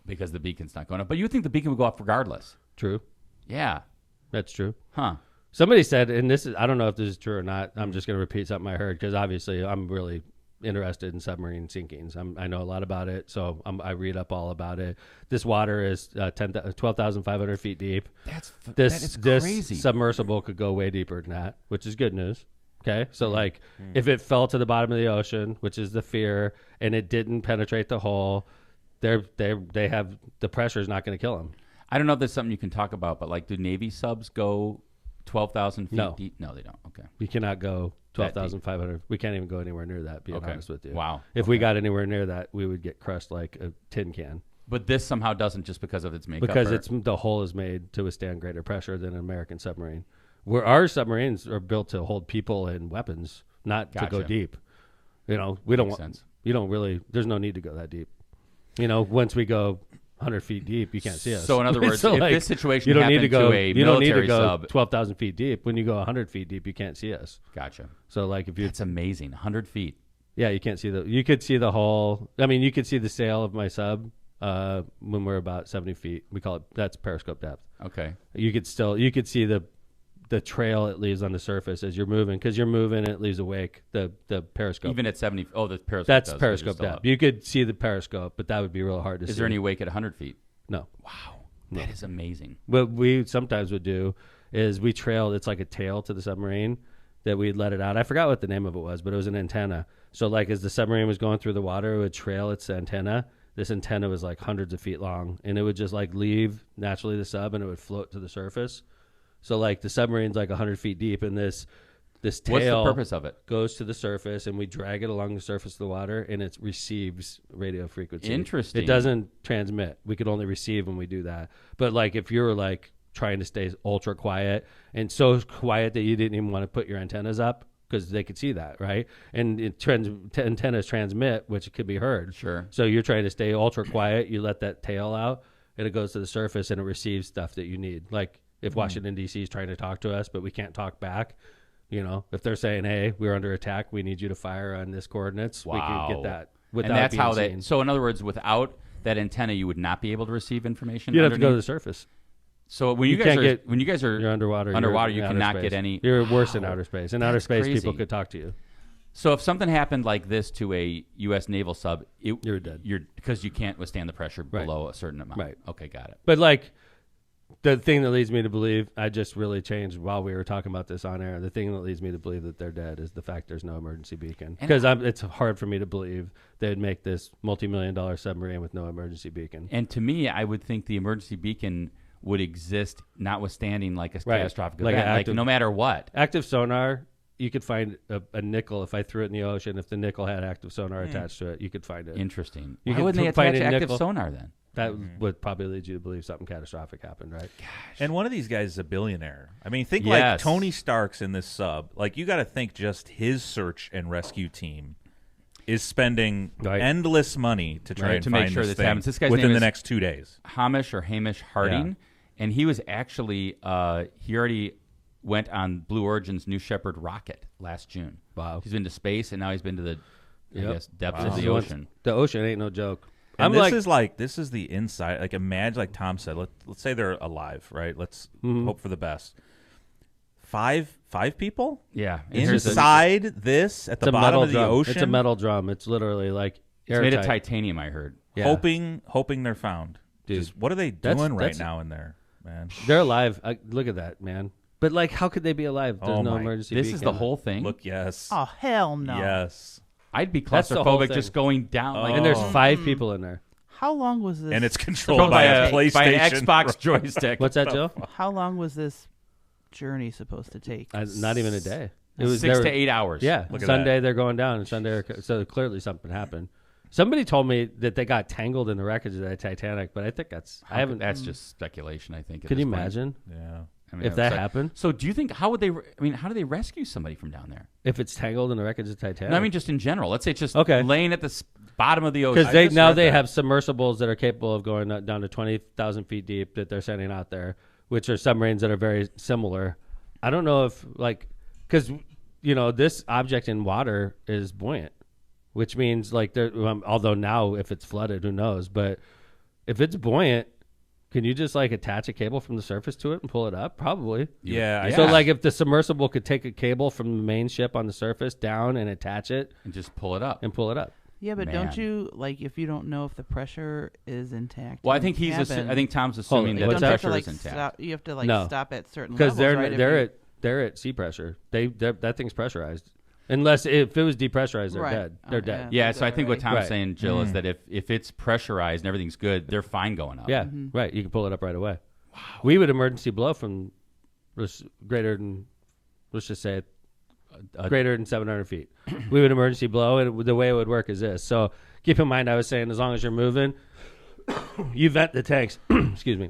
Because the beacon's not going up. But you would think the beacon would go off regardless. True. Yeah. That's true. Huh. Somebody said, and I don't know if this is true or not. I'm just going to repeat something I heard, because obviously I'm really interested in submarine sinkings. I know a lot about it, so I read up all about it. This water is 12,500 feet deep. That is crazy. This submersible could go way deeper than that, which is good news. Okay, so if it fell to the bottom of the ocean, which is the fear, and it didn't penetrate the hull, they have the pressure is not going to kill them. I don't know if that's something you can talk about, but do Navy subs go 12,000 feet deep? No, they don't. Okay. We cannot go 12,500. We can't even go anywhere near that, being honest with you. Wow. If we got anywhere near that, we would get crushed like a tin can. But this somehow doesn't, just because of its makeup? Because the hull is made to withstand greater pressure than an American submarine. Where our submarines are built to hold people and weapons, not to go deep. We don't want sense. You don't really. There's no need to go that deep. Once we go 100 feet deep, you can't see us. So in other words, if this situation you don't happened need to go. a You don't need to military go sub, 12,000 feet deep. When you go 100 feet deep, you can't see us. Gotcha. So if you, that's amazing. 100 feet. Yeah, you can't see you could see the hull. I mean, you could see the sail of my sub when we're about 70 feet. We call it, that's periscope depth. Okay. You could see the trail it leaves on the surface as you're moving, because you're moving and it leaves a wake. The periscope, even at 70. Oh, the periscope. That's periscope depth. You could see the periscope, but that would be real hard to see. Is there any wake at 100 feet? No. Wow, that is amazing. What we sometimes would do is we trailed. It's like a tail to the submarine that we'd let it out. I forgot what the name of it was, but it was an antenna. So as the submarine was going through the water, it would trail its antenna. This antenna was like hundreds of feet long, and it would just leave naturally the sub, and it would float to the surface. So the submarine's 100 feet deep, and this this What's tail the purpose of it? goes to the surface, and we drag it along the surface of the water, and it receives radio frequency. Interesting. It doesn't transmit. We could only receive when we do that. But like if you're like trying to stay ultra quiet and so quiet that you didn't even want to put your antennas up because they could see that, right? And antennas transmit, which could be heard. Sure. So you're trying to stay ultra quiet. You let that tail out, and it goes to the surface, and it receives stuff that you need. Like if Washington, D.C. is trying to talk to us, but we can't talk back, you know, if they're saying, hey, we're under attack, we need you to fire on this coordinates, we can get that without and that's being how seen. they. So in other words, without that antenna, you would not be able to receive information. You'd have to go to the underneath? surface. So when you can't get- guys are You're underwater. underwater, you're you in cannot outer get space. any. You're worse in outer space. In outer That's space, people crazy. could talk to you. So if something happened like this to a U.S. naval sub, You're dead. You're because you can't withstand the pressure Right. below a certain amount. Right. Okay, got it. But like the thing that leads me to believe, I just really changed while we were talking about this on air. The thing that leads me to believe that they're dead is the fact there's no emergency beacon. Because it's hard for me to believe they'd make this multi-million-dollar submarine with no emergency beacon. And to me, I would think the emergency beacon would exist, notwithstanding like a Right. catastrophic Like event, an like active- no matter what. Active sonar, you could find a nickel if I threw it in the ocean. If the nickel had active sonar attached to it, you could find it. Interesting. You Why could wouldn't they find attach a active nickel. sonar then? That would probably lead you to believe something catastrophic happened, right? And one of these guys is a billionaire. I mean, think Yes. like Tony Stark's in this sub. Like, you got to think just his search and rescue team is spending Right. endless money to try Right, and to make find sure this this thing happens. This guy's within name the is- next 2 days. Hamish Harding, and he was actually he already went on Blue Origin's New Shepard rocket last June. Wow. He's been to space, and now he's been to the I Yep. guess depths Wow. of the So ocean. the ocean ain't no joke. And I'm this is the inside. Like, imagine, like Tom said, let's say they're alive, right? Let's hope for the best. Five people Yeah, and here's a- inside this at it's the a bottom metal of the drum. ocean. It's a metal drum. It's literally like it's made of airtight. titanium. I heard. Yeah. hoping they're found. Dude, Just, what are they that's- doing right that's- now in there, man? They're alive. Look at that, man. But like, how could they be alive? There's Oh no my- emergency. This is the beacon. whole thing. Look, yes, Oh, hell no. yes, I'd be That's the whole claustrophobic thing. just going down. Like, And there's Oh. 5 people in there. How long was this? and it's controlled controlled by a PlayStation. by an Xbox joystick. What's that, Joe? How long was this journey supposed to take? Not even a day. It was 6 they to were- 8 hours. Yeah, Look at Sunday they're going down, and Sunday so clearly something happened. Somebody told me that they got tangled in the wreckage of that Titanic, but I think I haven't. That's just speculation. I think. at Could this you point. imagine Yeah. I mean, if that it's like- happened? So do you think how would they? I mean, how do they rescue somebody from down there? If it's tangled in the wreckage of Titanic, No, I mean, just in general. Let's say it's just Okay. laying at the bottom of the ocean. because I they just now read they that. have submersibles that are capable of going down to 20,000 feet deep that they're sending out there, which are submarines that are very similar. I don't know if because this object in water is buoyant, which means like although now if it's flooded, who knows? But if it's buoyant, can you just like attach a cable from the surface to it and pull it up? Probably. Yeah. Yeah. So like if the submersible could take a cable from the main ship on the surface down and attach it and just pull it up. and pull it up. Yeah, but Man. don't you like if you don't know if the pressure is intact? Well, I in think the cabin, I think Tom's assuming on, that what's the don't you that? have to, pressure like, is intact. Stop, you have to like No. stop at certain Because levels, right? they're at sea pressure. That thing's pressurized. Unless if it was depressurized, they're Right. dead. Oh, They're dead. Yeah, so I think what Right. Tom's Right. saying, Jill, is that if it's pressurized and everything's good, they're fine going up. Yeah, right. You can pull it up right away. Wow. We would emergency blow from greater than, let's just say, greater than 700 feet. We would emergency blow, and the way it would work is this. So keep in mind, I was saying as long as you're moving, you vent the tanks. Excuse me.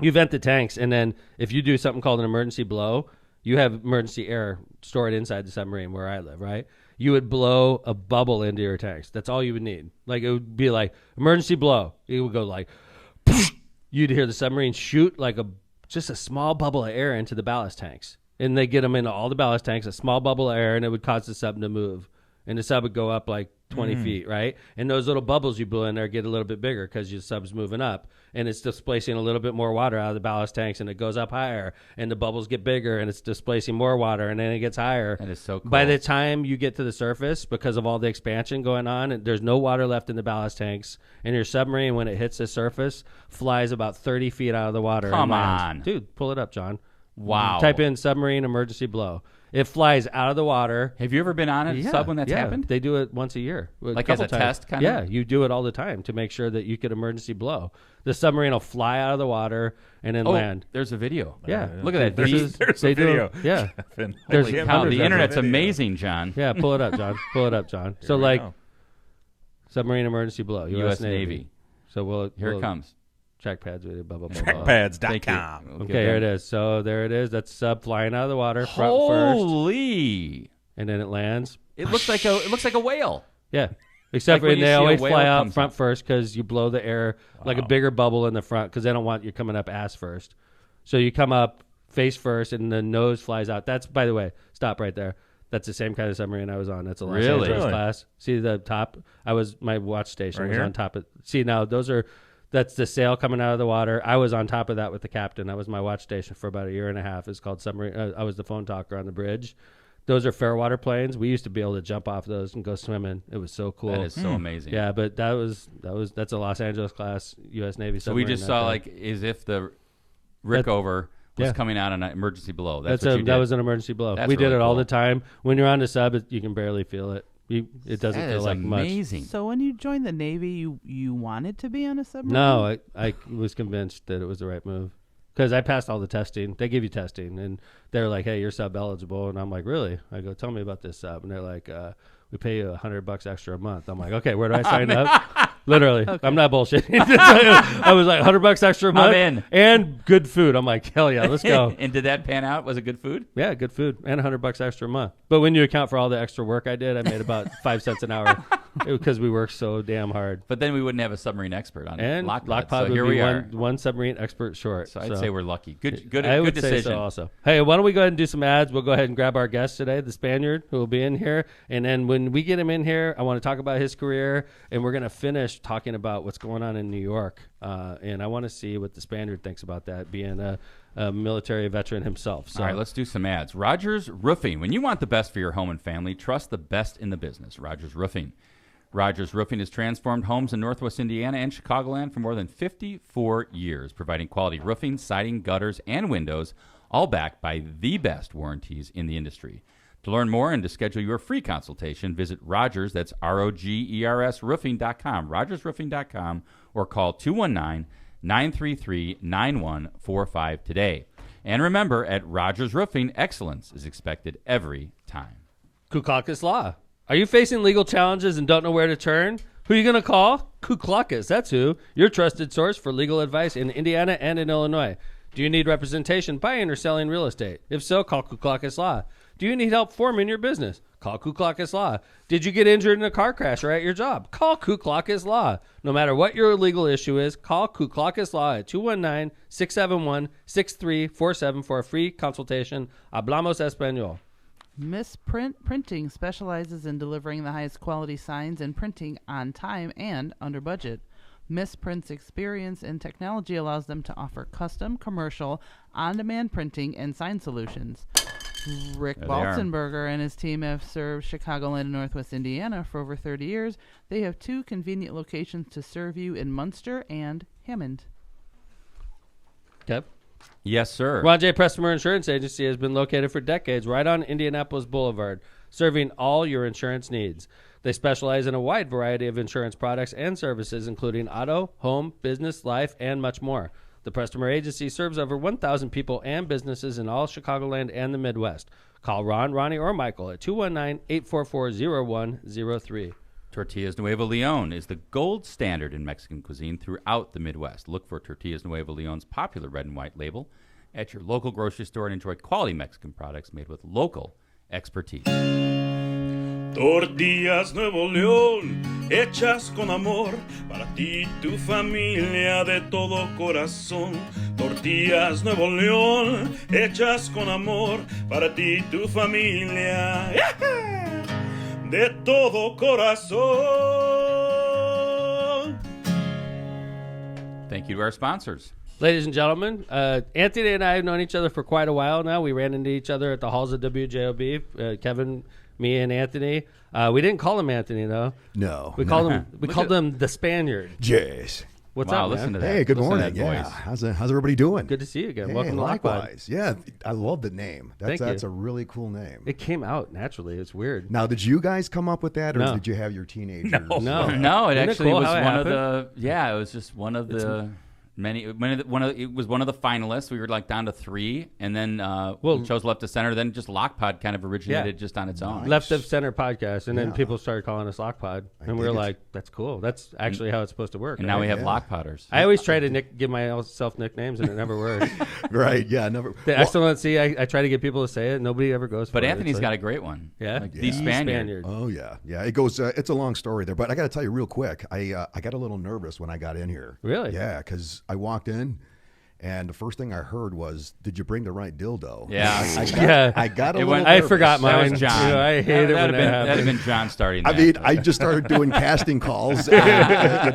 You vent the tanks, and then if you do something called an emergency blow, you have emergency air stored inside the submarine where I live, right? You would blow a bubble into your tanks. That's all you would need. Like it would be like emergency blow. It would go like, you'd hear the submarine shoot like just a small bubble of air into the ballast tanks. And they get them into all the ballast tanks, a small bubble of air, and it would cause the sub to move. And the sub would go up like 20 feet, right? And those little bubbles you blew in there get a little bit bigger because your sub's moving up. And it's displacing a little bit more water out of the ballast tanks, and it goes up higher. And the bubbles get bigger, and it's displacing more water, and then it gets higher. That is so cool. By the time you get to the surface, because of all the expansion going on, and there's no water left in the ballast tanks. And your submarine, when it hits the surface, flies about 30 feet out of the water. Come and lands. on. Dude, pull it up, John. Wow. Type in submarine emergency blow. It flies out of the water. Have you ever been on a sub when that's happened? They do it once a year. Like as a test kind of? Yeah, you do it all the time to make sure that you could emergency blow. The submarine will fly out of the water and then land. There's a video. Yeah. Look at that. There's a video. Yeah. There's The internet's amazing, John. Yeah, pull it up, John. Pull it up, John. So, like, submarine emergency blow, U.S. Navy. So Here it comes. Trackpads with it, blah, blah, blah, blah. Trackpads.com. Okay, here it is. So there it is. That's sub flying out of the water, front Holy. first. And then it lands. It looks like a whale. Yeah. Except Like for when you they see a always whale fly out comes front first because you blow the air like a bigger bubble in the front because they don't want you coming up ass first. So you come up face first and the nose flies out. That's, by the way, stop right there. That's the same kind of submarine I was on. That's a Los Angeles class. See the top? My watch station was on top of. See, now that's the sail coming out of the water. I was on top of that with the captain. That was my watch station for about a year and a half. It's called submarine. I was the phone talker on the bridge. Those are fairwater planes. We used to be able to jump off those and go swimming. It was so cool. That is so amazing. Yeah, but that's a Los Angeles class U.S. Navy submarine. So we just saw like as if the Rickover was coming out on an emergency blow. That was an emergency blow. We did it all the time. When you're on the sub, you can barely feel it. It doesn't feel like amazing. much. So when you joined the Navy, you wanted to be on a submarine? No, I was convinced that it was the right move. Because I passed all the testing. They give you testing. And they're like, hey, you're sub eligible. And I'm like, really? I go, tell me about this sub. And they're like, we pay you $100 extra a month. I'm like, okay, where do I sign up? Literally. Okay. I'm not bullshitting. I was like, $100 extra a month. I'm in. And good food. I'm like, hell yeah, let's go. And did that pan out? Was it good food? Yeah, good food. And $100 extra a month. But when you account for all the extra work I did, I made about 5 cents an hour because we worked so damn hard. But then we wouldn't have a submarine expert on and Lockpod. So would here we are. One submarine expert short. So I'd say we're lucky. Good decision. Say so also. Hey, why don't we go ahead and do some ads? We'll go ahead and grab our guest today, the Spaniard, who will be in here. And then when we get him in here, I want to talk about his career. And we're going to finish talking about what's going on in New York. And I want to see what the Spaniard thinks about that, being a military veteran himself. So. All right, let's do some ads. Rogers Roofing. When you want the best for your home and family, trust the best in the business. Rogers Roofing. Rogers Roofing has transformed homes in Northwest Indiana and Chicagoland for more than 54 years, providing quality roofing, siding, gutters, and windows, all backed by the best warranties in the industry. To learn more and to schedule your free consultation, visit Rogers, that's ROGERS roofing.com, rogersroofing.com, or call 219-933-9145 today. And remember, at Rogers Roofing, excellence is expected every time. Kuklakis Law. Are you facing legal challenges and don't know where to turn? Who are you going to call? Kuklakis, that's who. Your trusted source for legal advice in Indiana and in Illinois. Do you need representation buying or selling real estate? If so, call Kuklakis Law. Do you need help forming your business? Call Kuklakis Law. Did you get injured in a car crash or at your job? Call Kuklakis Law. No matter what your legal issue is, call Kuklakis Law at 219-671-6347 for a free consultation. Hablamos Español. Misprint Printing specializes in delivering the highest quality signs and printing on time and under budget. Misprint's experience in technology allows them to offer custom, commercial, on-demand printing and sign solutions. Rick Balzenberger and his team have served Chicagoland and Northwest Indiana for over 30 years. They have 2 convenient locations to serve you in Munster and Hammond. Kev? Yes, sir. Ron J. Pressmer Insurance Agency has been located for decades right on Indianapolis Boulevard, serving all your insurance needs. They specialize in a wide variety of insurance products and services, including auto, home, business, life, and much more. The Pressmer Agency serves over 1,000 people and businesses in all Chicagoland and the Midwest. Call Ron, Ronnie, or Michael at 219-844-0103. Tortillas Nuevo Leon is the gold standard in Mexican cuisine throughout the Midwest. Look for Tortillas Nuevo Leon's popular red and white label at your local grocery store and enjoy quality Mexican products made with local expertise. Tortillas Nuevo León, hechas con amor, para ti y tu familia de todo corazón. Tortillas Nuevo León, hechas con amor, para ti y tu familia. ¡Yeah! De todo corazón. Thank you to our sponsors. Ladies and gentlemen, Anthony and I have known each other for quite a while now. We ran into each other at the halls of WJOB. Kevin, me, and Anthony. We didn't call him Anthony, though. No. We called him the Spaniard. Yes. What's wow, up, listen man? to that. Hey, good Listen to morning. that Yeah, voice. how's everybody doing? Good to see you again. Hey, Welcome to Lockpod. likewise. Yeah, I love the name. Thank you. That's a really cool name. It came out naturally. It's weird. Now, did you guys come up with that, or No. did you have your teenagers? No. No, it Isn't it actually cool was how it one of happened? the. Yeah, it was just one of the many. It was one of the finalists. We were like down to 3, and then we chose Left of Center. Then just Lockpod kind of originated just on its own. Left of Center podcast, and then Yeah. people started calling us Lockpod, and we were dig it. like, "That's cool. That's actually how it's supposed to work." And right? now we have Yeah. Lockpodders. I always try to give myself nicknames, and it never works. Right? Yeah, never. The excellency, I try to get people to say it. Nobody ever goes for But it. Anthony's It's got like, a great one. yeah, Like the Spaniard. Oh yeah. It goes. It's a long story there, but I got to tell you real quick. I got a little nervous when I got in here. Really? Yeah, because I walked in, and the first thing I heard was, "Did you bring the right dildo?" Yeah. Yeah. I got a It little. went- I nervous. forgot That mine. was John. You know, I hate it when that That'd have happens. been John starting I that. mean, I just started doing casting calls. And, I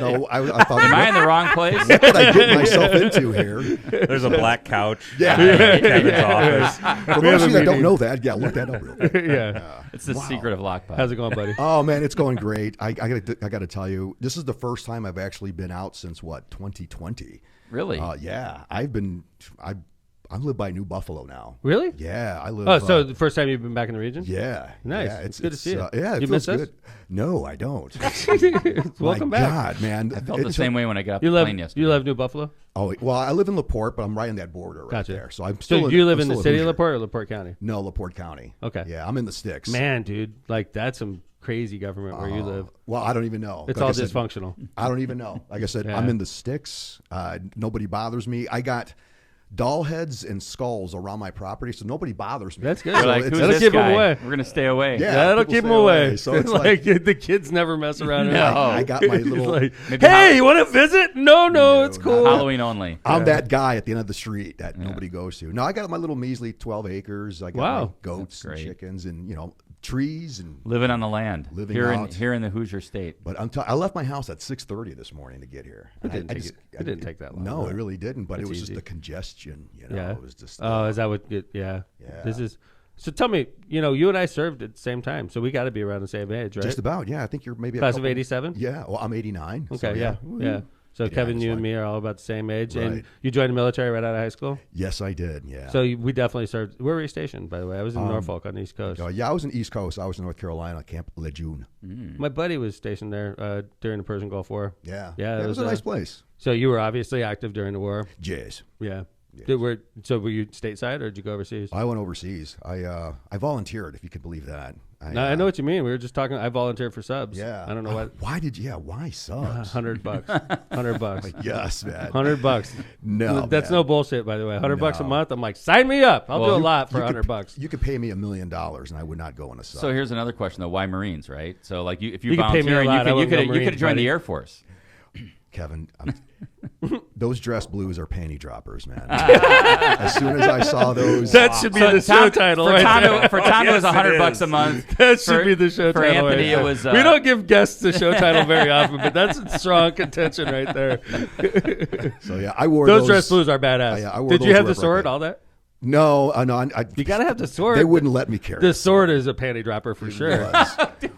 thought, Am I in the wrong place? what did I get myself into here? There's a black couch. Yeah. in Kevin's office. For those of you that don't know that, yeah, look that up real quick. Yeah. It's the secret of Lockpod. How's it going, buddy? Oh man, it's going great. I got to tell you, this is the first time I've actually been out since 2020. Really? Yeah, I live by New Buffalo now. Really? Yeah, I live. Oh, so the first time you've been back in the region? yeah, Nice. Yeah, It's good to see you. Yeah, it You feels miss us? good. No, I don't. Welcome My back. God, man, I felt the same way when I got off You the love plane yesterday. you love New Buffalo? Oh well, I live in LaPorte, but I'm right on that border right Gotcha. there. So I'm So still. do you live I'm in the still a city of Hoosier. LaPorte or LaPorte County? No, LaPorte County. Okay. Yeah, I'm in the sticks. Man, dude, like that's some crazy government where you live. Well, I don't even know. It's Like all I said, dysfunctional. I don't even know. Like I said, Yeah. I'm in the sticks. Nobody bothers me. I got doll heads and skulls around my property, so nobody bothers me. That's good. We're So like, it's- who's that'll this keep 'em guy? away. We're gonna stay away. Yeah. That'll people keep stay them away. away. So it's it's like the kids never mess around. No. I got my It's little. like, Maybe hey, you want to visit? No, it's cool. Halloween only. I'm that guy at the end of the street that nobody goes to. No, I got my little measly 12 acres. I got Wow. my goats and great. chickens and trees and. Living on the land. Living here out. in the Hoosier State. But I left my house at 6:30 this morning to get here. It And didn't didn't take that long. No, no. it really didn't. But That's it was easy. just the congestion. Yeah. It was just. Oh, is that what? Yeah. Yeah. This is. So tell me, you and I served at the same time, so we got to be around the same age, right? Just about, yeah. I think you're maybe Class of '87. Yeah, well, I'm 89. Okay, so yeah. So Yeah, Kevin, that's you and fine. me are all about the same age, and Right. you joined the military right out of high school. Yes, I did. Yeah. So we definitely served. Where were you stationed, by the way? I was in Norfolk on the East Coast. yeah, I was in East Coast. I was in North Carolina, Camp Lejeune. My buddy was stationed there during the Persian Gulf War. Yeah. Yeah, It was a nice place. So you were obviously active during the war. Jazz. Yeah. Yes. Were you stateside or did you go overseas? I went overseas. I volunteered, if you could believe that. No, I know what you mean. We were just talking. I volunteered for subs. Yeah. I don't know what. Why did you? Yeah. Why subs? $100. $100. Yes, man. $100. No, That's man. no bullshit, by the way. $100 a No. month. I'm like, sign me up. I'll do a lot for You could- $100. You could pay me $1 million, and I would not go on a sub. So here's another question though: why Marines, right? So like, if you You could pay me a volunteer, lot. I you wouldn't go could Marines, have joined buddy. the Air Force. Kevin, those dress blues are panty droppers, man. As soon as I saw those, That should be the show title for right Tom. there. For Tom, it was Yes, it $100 is. a month. That should For- be the show for title. Anthony, right it there. was. We don't give guests the show title very often, but that's a strong contention right there. so yeah, I wore Those dress blues are badass. I wore Did you those have the wherever I sword? could. All that? No, no, You gotta have the sword. They wouldn't let me carry The it. sword is a panty dropper for sure.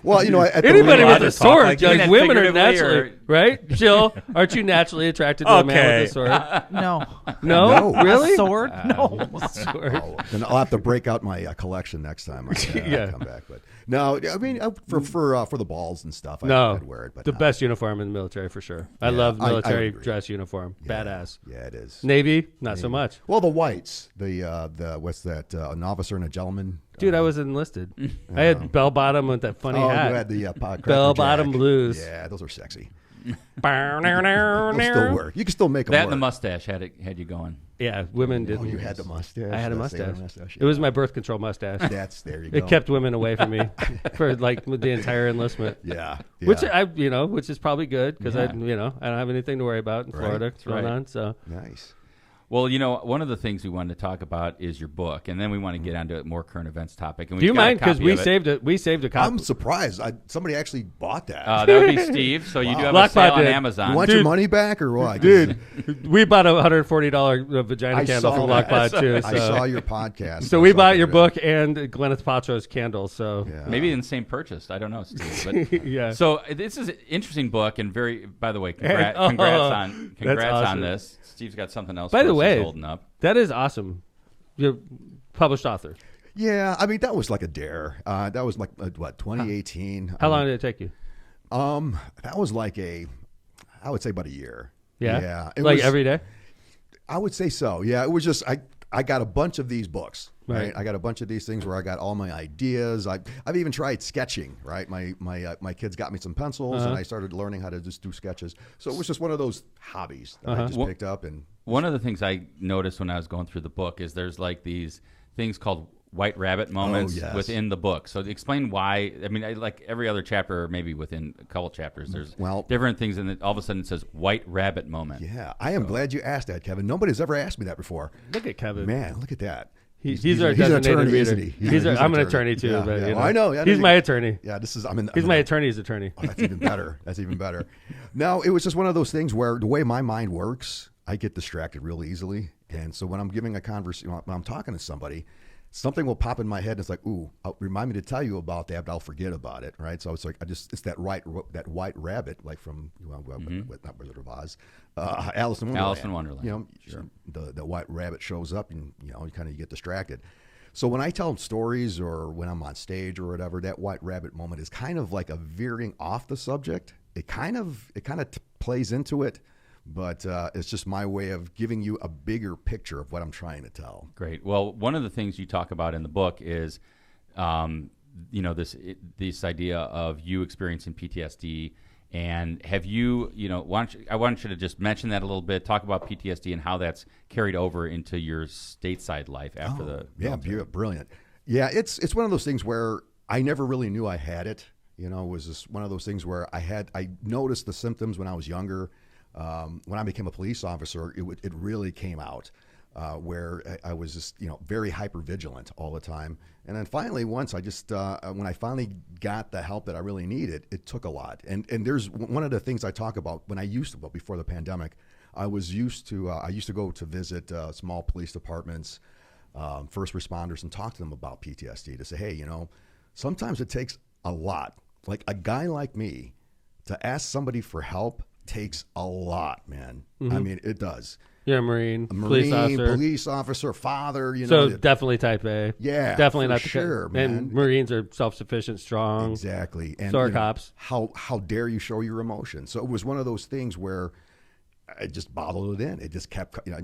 Well, at the Anybody Marine- with a sword, like you mean like that women are figuratively naturally, or- right? Jill, aren't you naturally attracted to a man Okay. with a sword? No. No, No. really? A sword? No. Sword. Oh, then I'll have to break out my collection next time I Yeah. come back. But no, I mean for the balls and stuff, No, I'd wear it. But the no. best uniform in the military for sure. I Yeah, love I military agree. dress uniform. Yeah. Badass. Yeah, it is. Navy, not so much. Well, the whites, the what's that? An officer and a gentleman. Dude, I was enlisted. I had bell bottom with that funny Oh, hat. you had the Bell bottom blues. Yeah, those are sexy. Bow, They'll still work. You can still make them That work. and the mustache had you going. Yeah, women Oh, didn't. you had the mustache. I had a the sailor mustache. yeah. It was my birth control mustache. There you go. It kept women away from me for like the entire enlistment. Yeah. Which yeah. which is probably good because I Yeah. don't have anything to worry about in Florida That's going right. on. So Nice. Well, one of the things we wanted to talk about is your book, and then we want to get onto a more current events topic. And Do you mind? Because we saved saved it. We saved a copy. I'm surprised. Somebody actually bought that. That would be Steve. So you do have a sale on Amazon. You want your money back or what? Dude, we bought a $140 vagina candle from Lockpod too. I saw your podcast. So we bought your book and Gwyneth Paltrow's candle. So maybe in the same purchase. I don't know, Steve. But yeah. So this is an interesting book, and by the way, congrats on this. Steve's got something else. By the way, holding up. That is awesome. You're published author. Yeah, I mean that was like a dare. That was like 2018. How long did it take you? That was like I would say about a year. Yeah. It like was, every day. I would say so. Yeah, it was just I got a bunch of these books. Right. I got a bunch of these things where I got all my ideas. I've even tried sketching. Right. My kids got me some pencils, and I started learning how to just do sketches. So it was just one of those hobbies that I just picked up. And one of the things I noticed when I was going through the book is there's like these things called white rabbit moments within the book. So explain why. I mean, like every other chapter, or maybe within a couple chapters, there's different things, and all of a sudden it says white rabbit moment. Yeah, I am glad you asked that, Kevin. Nobody's ever asked me that before. Look at Kevin. Man, look at that. He's our designated attorney, reader. isn't he? I'm an attorney too. Yeah, but, yeah. You know, I know. Yeah, he's my attorney. Yeah, He's my attorney's attorney. Oh, that's even better. That's even better. No, it was just one of those things where the way my mind works, I get distracted real easily. And so when I'm giving a conversation, when I'm talking to somebody, something will pop in my head and it's like, ooh, remind me to tell you about that, but I'll forget about it, right? So it's like it's that white rabbit, like from not Wizard of Oz, Alice in Wonderland. Alice in Wonderland. The white rabbit shows up, and you kind of get distracted. So when I tell stories or when I'm on stage or whatever, that white rabbit moment is kind of like a veering off the subject. It kind of plays into it. But it's just my way of giving you a bigger picture of what I'm trying to tell. Great. Well, one of the things you talk about in the book is, this idea of you experiencing PTSD. And have you, I want you to just mention that a little bit, talk about PTSD and how that's carried over into your stateside life after the military. Brilliant. Yeah, it's one of those things where I never really knew I had it. It was just one of those things where I noticed the symptoms when I was younger. When I became a police officer, it really came out where I was just very hyper vigilant all the time. And then finally, once I just when I finally got the help that I really needed, it took a lot. And there's one of the things I talk about before the pandemic, I used to go to visit small police departments, first responders, and talk to them about PTSD to say, hey, sometimes it takes a lot. Like a guy like me to ask somebody for help takes a lot, man. Mm-hmm. I mean, it does. You're a Marine, police officer, father. So definitely type A. Yeah, definitely not sure, man. And Marines are self-sufficient, strong. Exactly. And so are cops. How dare you show your emotion? So it was one of those things where I just bottled it in. It just kept, I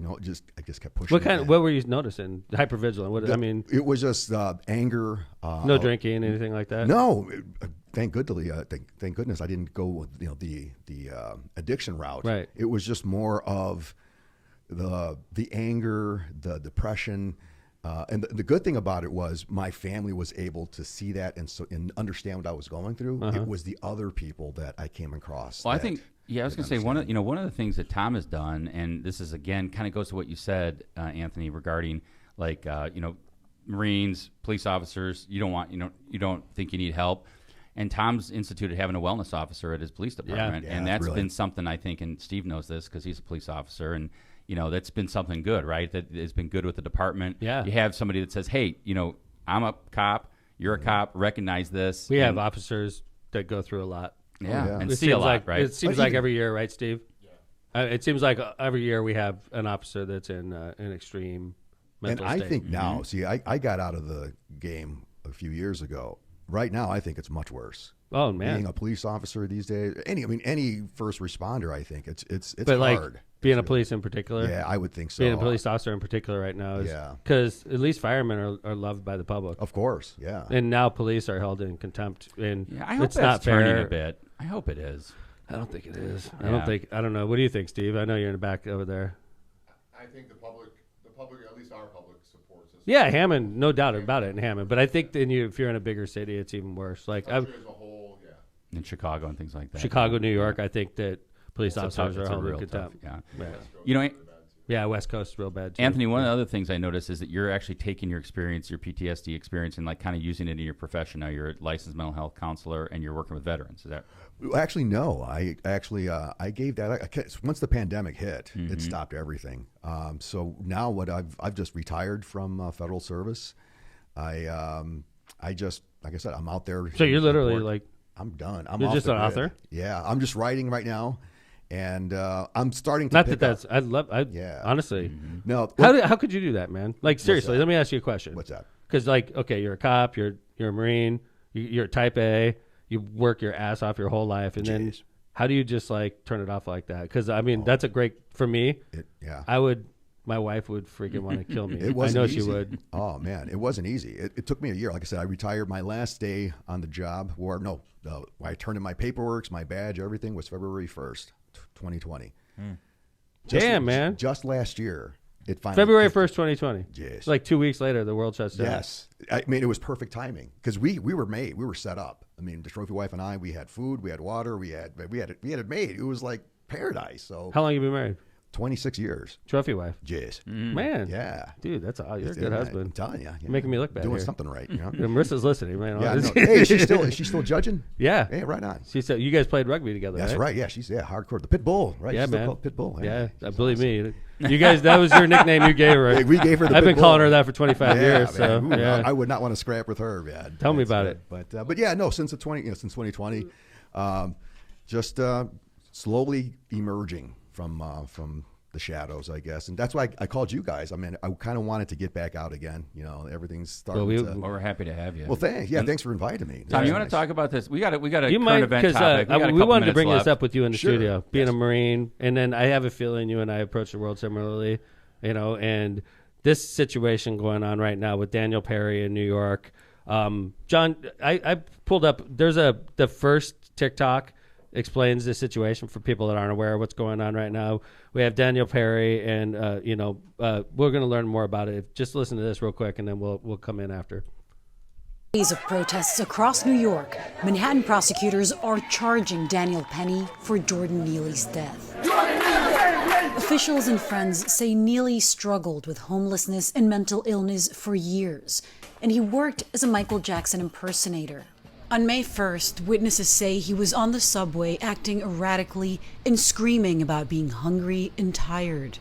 just kept pushing. What were you noticing? Hypervigilant. It was just anger. No drinking, anything like that. No. Thank goodness I didn't go with the addiction route. Right. It was just more of the anger, the depression, and the good thing about it was my family was able to see that and understand what I was going through. Uh-huh. It was the other people that I came across. Well, I think I was going to say one of the things that Tom has done, and this is again kind of goes to what you said, Anthony, regarding like Marines, police officers. You don't think you need help. And Tom's instituted having a wellness officer at his police department, and that's been something I think, and Steve knows this because he's a police officer, and that's been something good, right? That has been good with the department. Yeah, you have somebody that says, "Hey, I'm a cop, you're a cop, recognize this." We have officers that go through a lot. Yeah, and see a lot, right? It seems like every year, right, Steve? Yeah. It seems like every year we have an officer that's in an extreme mental state. And I think now, see, I got out of the game a few years ago. Right now, I think it's much worse. Oh man, being a police officer these days, any first responder, I think it's but hard. Like being a police in particular, yeah, I would think so. Being a police officer in particular right now is because at least firemen are loved by the public. Of course, yeah. And now police are held in contempt, and I hope it's that's not turning fair. a bit. I hope it is. I don't think it is. Yeah. I don't know. What do you think, Steve? I know you're in the back over there. I think the public, at least our public, supports us. Yeah, Hammond, no doubt about it in Hammond. But I think if you're in a bigger city, it's even worse. Like as a whole, yeah. In Chicago and things like that. Chicago, New York, I think that police It's officers are a held in real contempt. tough, That's Yeah, West Coast real bad too. Anthony, one of the other things I noticed is that you're actually taking your experience, your PTSD experience, and like kind of using it in your profession. Now you're a licensed mental health counselor and you're working with veterans. Is that? Actually, no. I gave that once the pandemic hit, it stopped everything. So now what I've just retired from federal service. I just, like I said, I'm out there. So you're literally like, I'm done. You're just an author? Yeah, I'm just writing right now, and I'm starting to. Not that that's. I love. Yeah. Honestly. No. How could you do that, man? Like seriously, let me ask you a question. What's that? Because like, okay, you're a cop, you're a Marine, you're Type A, you work your ass off your whole life, and then how do you just like turn it off like that? Because I mean, that's a great for me. I would. My wife would freaking want to kill me. It wasn't I know easy. she would. Oh man, it wasn't easy. It took me a year. Like I said, I retired. My last day on the job, I turned in my paperwork, my badge, everything was February 1st, 2020. Damn, man. Just last year, it finally. February 1st, 2020. Yes. Like 2 weeks later, the world shuts down. Yes. I mean, it was perfect timing because we were set up. I mean, the trophy wife and I, we had food, we had water, we had it made. It was like paradise. So how long have you been married? 26 years. Trophy wife. Yes. Man. Yeah. Dude, you're a good husband. I'm telling you. You're making me look bad. Doing here. something right. You know? And Marissa's listening, man. Yeah, hey, is she still judging? Yeah. Hey, right on. She said you guys played rugby together. That's right. Yeah, she's hardcore. The Pit Bull, right? Yeah, she's man. Called Pit Bull. Yeah, believe me. You guys, that was your nickname you gave her. Hey, we gave her the I've been Pit calling Bull. her that for 25 years. So Man. yeah. I would not want to scrap with her, man. Tell me about it. But yeah, no, since 2020, just slowly emerging from the shadows, I guess, and that's why I called you guys. I mean, I kind of wanted to get back out again. You know, everything's starting. Well, we're happy to have you. Well, thanks. Yeah, thanks for inviting me. Tom, you want to talk about this? We got a current event topic. We wanted to bring this up with you in the Sure. studio, being Yes. a Marine, and then I have a feeling you and I approach the world similarly. You know, and this situation going on right now with Daniel Perry in New York. John, I pulled up. There's the first TikTok explains the situation for people that aren't aware of what's going on right now. We have Daniel Perry, and we're going to learn more about it. Just listen to this real quick, and then we'll come in after. Days of protests across New York, Manhattan prosecutors are charging Daniel Penny for Jordan Neely's death. Officials and friends say Neely struggled with homelessness and mental illness for years, and he worked as a Michael Jackson impersonator. On May 1st, witnesses say he was on the subway acting erratically and screaming about being hungry and tired.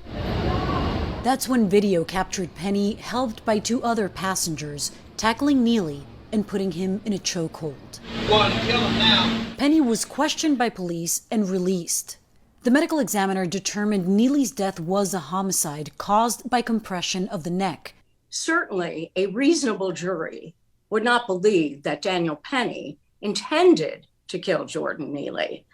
That's when video captured Penny, helped by two other passengers, tackling Neely and putting him in a chokehold. Penny was questioned by police and released. The medical examiner determined Neely's death was a homicide caused by compression of the neck. Certainly, a reasonable jury would not believe that Daniel Penny intended to kill Jordan Neely,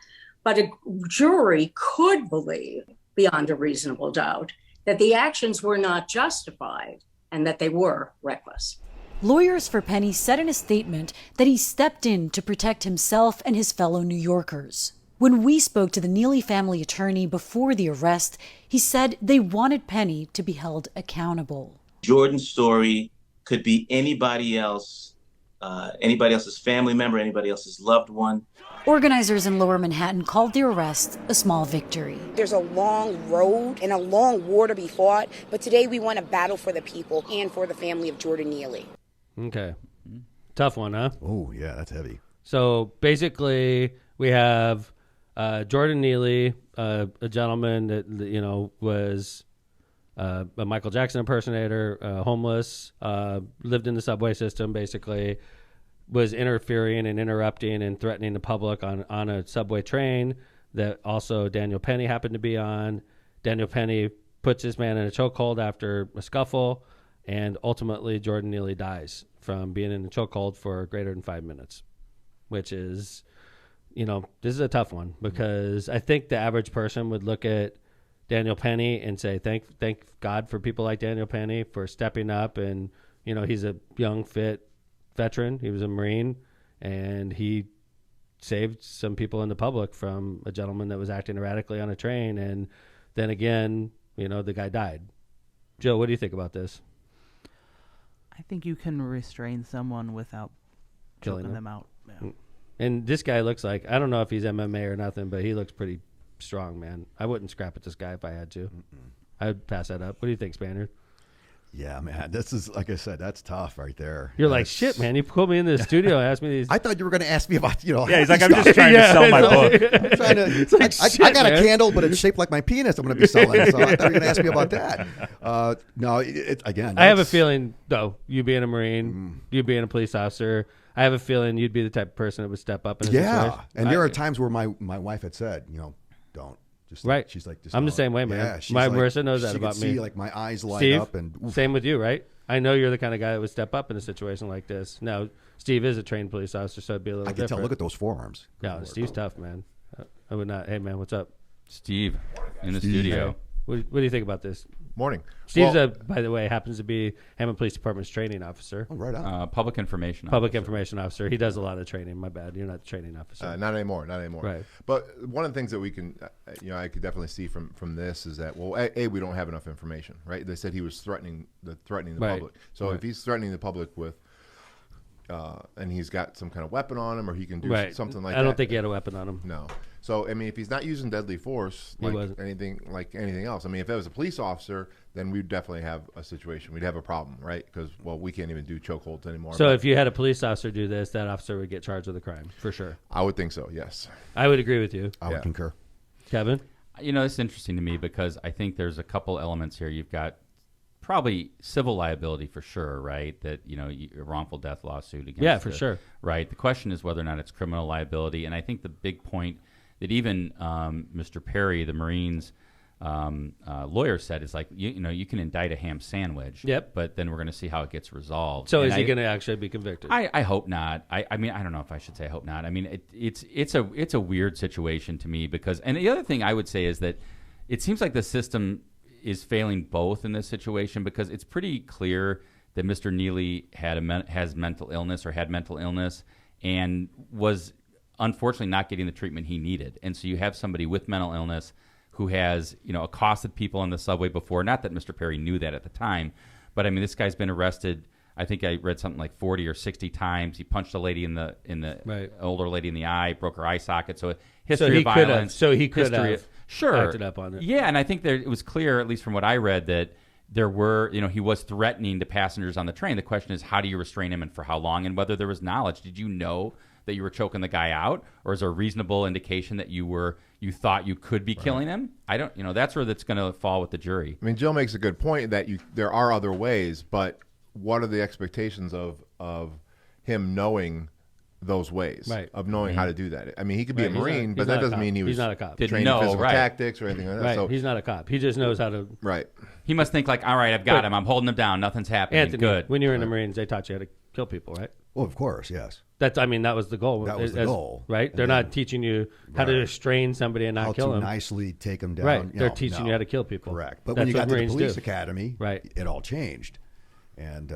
but a jury could believe, beyond a reasonable doubt, that the actions were not justified and that they were reckless. Lawyers for Penny said in a statement that he stepped in to protect himself and his fellow New Yorkers. When we spoke to the Neely family attorney before the arrest, he said they wanted Penny to be held accountable. Jordan's story could be anybody else, anybody else's family member, anybody else's loved one. Organizers in Lower Manhattan called the arrest a small victory. There's a long road and a long war to be fought, but today we want to battle for the people and for the family of Jordan Neely. Okay. Tough one, huh? Oh, yeah, that's heavy. So basically, we have Jordan Neely, a gentleman that was a Michael Jackson impersonator, homeless, lived in the subway system, basically, was interfering and interrupting and threatening the public on a subway train that also Daniel Penny happened to be on. Daniel Penny puts this man in a chokehold after a scuffle, and ultimately Jordan Neely dies from being in a chokehold for greater than 5 minutes, which is, this is a tough one because I think the average person would look at Daniel Penny and say, thank God for people like Daniel Penny for stepping up. And, he's a young, fit veteran. He was a Marine, and he saved some people in the public from a gentleman that was acting erratically on a train. And then again, the guy died. Joe, what do you think about this? I think you can restrain someone without choking them out. Yeah. And this guy looks like, I don't know if he's MMA or nothing, but he looks pretty strong, man. I wouldn't scrap at this guy if I had to. I'd pass that up. What do you think, Spaniard? Yeah, man, this is, like I said, that's tough right there. You're like, shit, man. You pulled me into the studio and asked me these. I thought you were going to ask me about, Yeah, he's like, I'm just trying to sell my book. I'm trying to, I got a candle, but it's shaped like my penis. I'm going to be selling. So I thought you were going to ask me about that. No, again. I have a feeling, though, you being a Marine, you being a police officer, I have a feeling you'd be the type of person that would step up in a situation. And there are times where my wife had said, don't. Just right. She's like, I'm the same way, man. Yeah, my Marissa knows that about me. See, like, my eyes light Steve, up. And same with you, right? I know you're the kind of guy that would step up in a situation like this. Now, Steve is a trained police officer, so it'd be a little different. I can tell. Look at those forearms. Yeah, Steve's tough, man. I would not. Hey, man, what's up? Steve in the studio. What do you think about this? Morning. Steve's, by the way, happens to be Hammond Police Department's training officer. Oh, right on. Public information officer. He does a lot of training. My bad. You're not the training officer. Not anymore. Right. But one of the things that we can, I could definitely see from this is that, well, we don't have enough information, right? They said he was threatening the public. So if he's threatening the public with, and he's got some kind of weapon on him, or he can do something like that. I don't think he had a weapon on him. No. So, I mean, if he's not using deadly force like anything else, I mean, if it was a police officer, then we'd definitely have a situation. We'd have a problem, right? Because, well, we can't even do chokeholds anymore. So if you had a police officer do this, that officer would get charged with a crime, for sure. I would think so, yes. I would agree with you. I would concur. Kevin? It's interesting to me because I think there's a couple elements here. You've got probably civil liability for sure, right? That, a wrongful death lawsuit against sure. Right. The question is whether or not it's criminal liability. And I think the big point that even Mr. Perry, the Marines lawyer, said is like, you can indict a ham sandwich. Yep. But then we're going to see how it gets resolved. So is he going to actually be convicted? I hope not. I mean, I don't know if I should say I hope not. I mean, it's a weird situation to me because, and the other thing I would say is that it seems like the system is failing both in this situation because it's pretty clear that Mr. Neely has mental illness or had mental illness and was unfortunately not getting the treatment he needed. And so you have somebody with mental illness who has, accosted people on the subway before. Not that Mr. Perry knew that at the time, but I mean, this guy's been arrested. I think I read something like 40 or 60 times. He punched a lady in the older lady in the eye, broke her eye socket. So history of violence. He could have acted up on it. Yeah, and I think it was clear, at least from what I read, that there were, he was threatening the passengers on the train. The question is, how do you restrain him and for how long, and whether there was knowledge. Did you know that you were choking the guy out, or is there a reasonable indication that you thought you could be killing him? I don't, that's where that's going to fall with the jury. I mean, Jill makes a good point that there are other ways, but what are the expectations of him knowing those ways, of knowing how to do that? I mean, he could be a Marine, but that doesn't mean he was he's not a cop. Trained in physical tactics or anything like that. Right. So, he's not a cop. He just knows how to. Right. He must think like, all right, I've got him. I'm holding him down. Nothing's happening. Anthony, good. When you were in the Marines, they taught you how to kill people, right? Well, of course, yes. That was the goal. That was the goal, right? They're not teaching you how to restrain somebody and not kill them. How to nicely take them down. Right. They're teaching you how to kill people. Correct. But when you got to the police academy, it all changed. And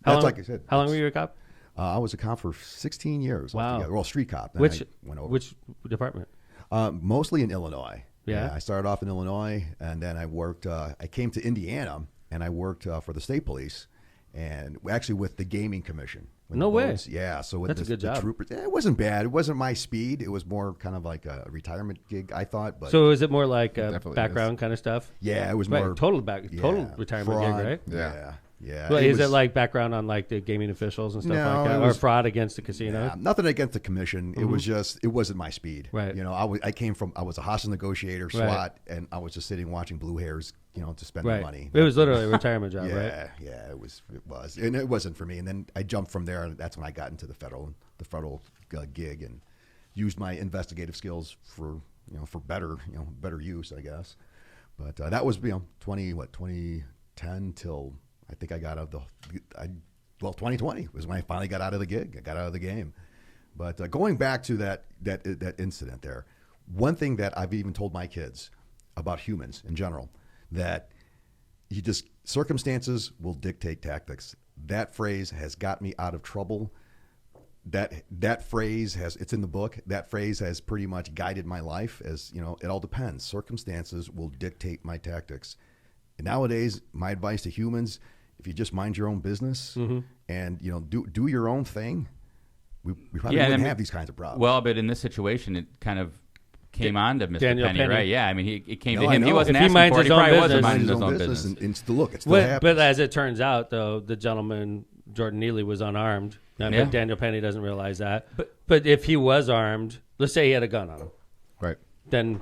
like I said. How long were you a cop? I was a cop for 16 years. Wow. Altogether. Well, street cop. Then Which went over. Which department? Mostly in Illinois. Yeah. I started off in Illinois, and then I worked. I came to Indiana, and I worked for the state police, and actually with the gaming commission. No way. Yeah. So with that's a good job. Troopers, it wasn't bad. It wasn't my speed. It was more kind of like a retirement gig, I thought. But so is it more like background kind of stuff? Yeah, it was more total retirement fraud, gig, right? Yeah. Yeah. Well, is it like background on like the gaming officials and stuff like that, or fraud against the casino? Nah, nothing against the commission. It was just it wasn't my speed. Right. I was a hostage negotiator, SWAT, and I was just sitting watching blue hairs, to spend the money. It was literally a retirement job, right? Yeah, it was, and it wasn't for me. And then I jumped from there, and that's when I got into the federal gig and used my investigative skills for better use, I guess. But that was 2010 till. I think I got out of 2020 was when I finally got out of the gig. I got out of the game. But going back to that incident there, one thing that I've even told my kids about humans in general, that circumstances will dictate tactics. That phrase has got me out of trouble. That phrase it's in the book. That phrase has pretty much guided my life. As it all depends. Circumstances will dictate my tactics. And nowadays, my advice to humans: if you just mind your own business and do your own thing, we probably wouldn't have these kinds of problems. Well, but in this situation, it kind of came on to Mr. Daniel Penny, Penny. right? Yeah, I mean, it came No, to him. I He know. wasn't If he asking minds for it. his He own probably business, wasn't Mind minding his his own own business, business. and look, it still happens. But as it turns out, though, the gentleman Jordan Neely was unarmed. Yeah. But Daniel Penny doesn't realize that. But if he was armed, let's say he had a gun on him, Right. then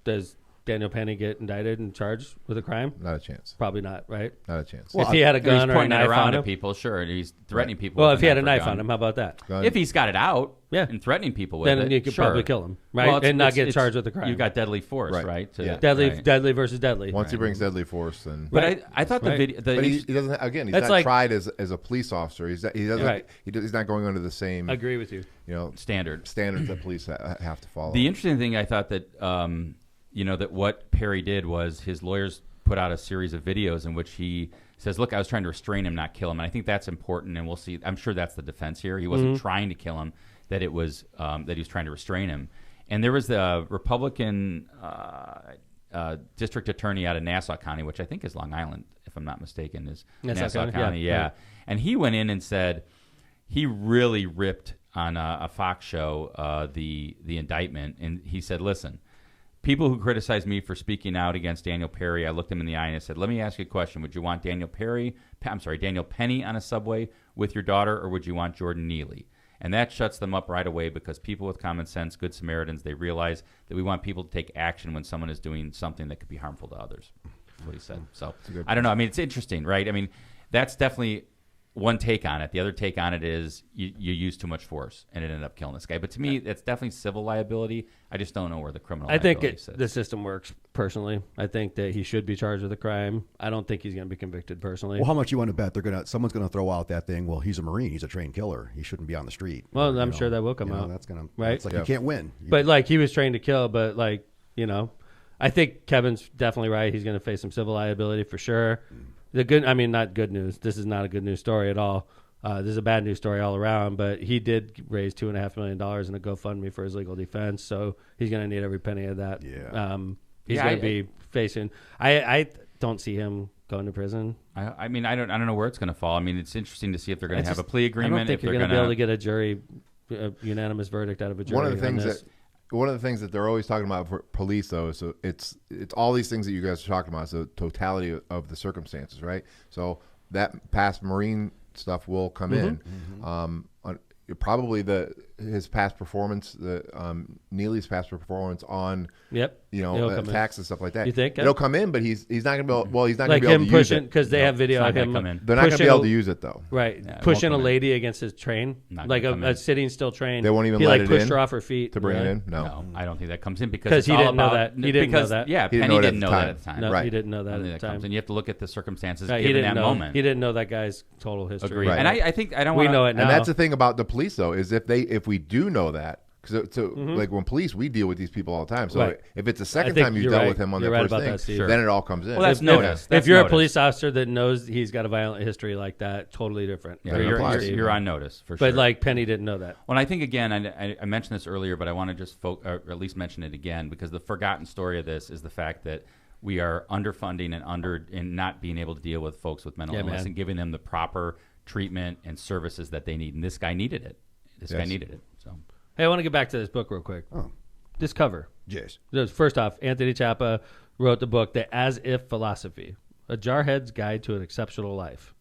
does Daniel Penny get indicted and charged with a crime? Not a chance. Probably not, right? Not a chance. If he had a He's gun or a pointing it knife around on at him. people, sure, and he's threatening people. Well, with if he had a or knife gun. on him, how about that? Gun. If he's got it out, Yeah. and threatening people with Then it, you could sure. probably kill him, right? Well, And not get charged with the crime. You've got deadly force, Right. right? Yeah. Deadly versus deadly. Once he brings deadly force, then. But I thought the video. But he doesn't. Again, he's That's not like- tried as a police officer. He doesn't. Right. He's not going under the same. I agree with you. standards that police have to follow. The interesting thing, I thought that that what Perry did was his lawyers put out a series of videos in which he says, "Look, I was trying to restrain him, not kill him." And I think that's important, and we'll see. I'm sure that's the defense here. He wasn't trying to kill him; that it was that he was trying to restrain him. And there was the Republican district attorney out of Nassau County, which I think is Long Island, if I'm not mistaken, is Nassau County. Yeah. Right. And he went in and said he really ripped on a Fox show the indictment, and he said, "Listen, people who criticize me for speaking out against Daniel Perry, I looked him in the eye and I said, let me ask you a question. Would you want Daniel Penny on a subway with your daughter, or would you want Jordan Neely?" And that shuts them up right away, because people with common sense, good Samaritans, they realize that we want people to take action when someone is doing something that could be harmful to others. That's what he said. So I don't know. I mean, it's interesting, right? I mean, that's definitely one take on it. The other take on it is you use too much force, and it ended up killing this guy. But to me, that's definitely civil liability. I just don't know where the criminal liability sits. The system works, personally. I think that he should be charged with a crime. I don't think he's going to be convicted personally. Well, how much you want to bet someone's going to throw out that thing? Well, he's a Marine. He's a trained killer. He shouldn't be on the street. Well, I'm sure that will come out. That's going to right. It's like you can't win. But like, he was trained to kill. But like, I think Kevin's definitely right. He's going to face some civil liability for sure. Not good news. This is not a good news story at all. This is a bad news story all around, but he did raise $2.5 million in a GoFundMe for his legal defense, so he's going to need every penny of that. Yeah. He's going to be facing. I don't see him going to prison. I don't know where it's going to fall. I mean, it's interesting to see if they're going to have a plea agreement. I don't think you're going to be able to get a jury, unanimous verdict out of a jury. One of the things that they're always talking about for police, though, so it's all these things that you guys are talking about. So totality of the circumstances, right? So that past Marine stuff will come in. Probably his past performance, Neely's past performance on attacks and stuff like that. You think it'll come in, but he's not going to be he's not like going to be able him to pushing, use it because they have video of him. They're not going to be able to use it though. Right, Yeah, pushing a lady against his train, like a sitting still train. They won't even he let like it pushed in her off her feet to bring it in. No, I don't think that comes in because he didn't know that. He didn't know that. Yeah, He Penny didn't know didn't know it that at at the time. No, Right. he didn't know that at the time. And you have to look at the circumstances Right, given that moment. He didn't know that guy's total history. Agreed. Right. And I think I don't We want know it now. and that's the thing about the police, though, is if we do know that. Like when police, we deal with these people all the time. So Right. if it's the second think time you you're dealt right. with him on You're that right first about thing, that, Steve. then it all comes in. Well, that's notice. If you're a police officer that knows he's got a violent history like that, totally different. Yeah, Very you're, Steve. you're on notice for sure. But like Penny didn't know that. Well, I think again, I mentioned this earlier, but I want to just or at least mention it again, because the forgotten story of this is the fact that we are underfunding and not being able to deal with folks with mental illness and giving them the proper treatment and services that they need. And this guy needed it. Guy needed it. So, hey, I want to get back to this book real quick. Oh. This cover. Yes. First off, Anthony Chapa wrote the book, The As If Philosophy, A Jarhead's Guide to an Exceptional Life.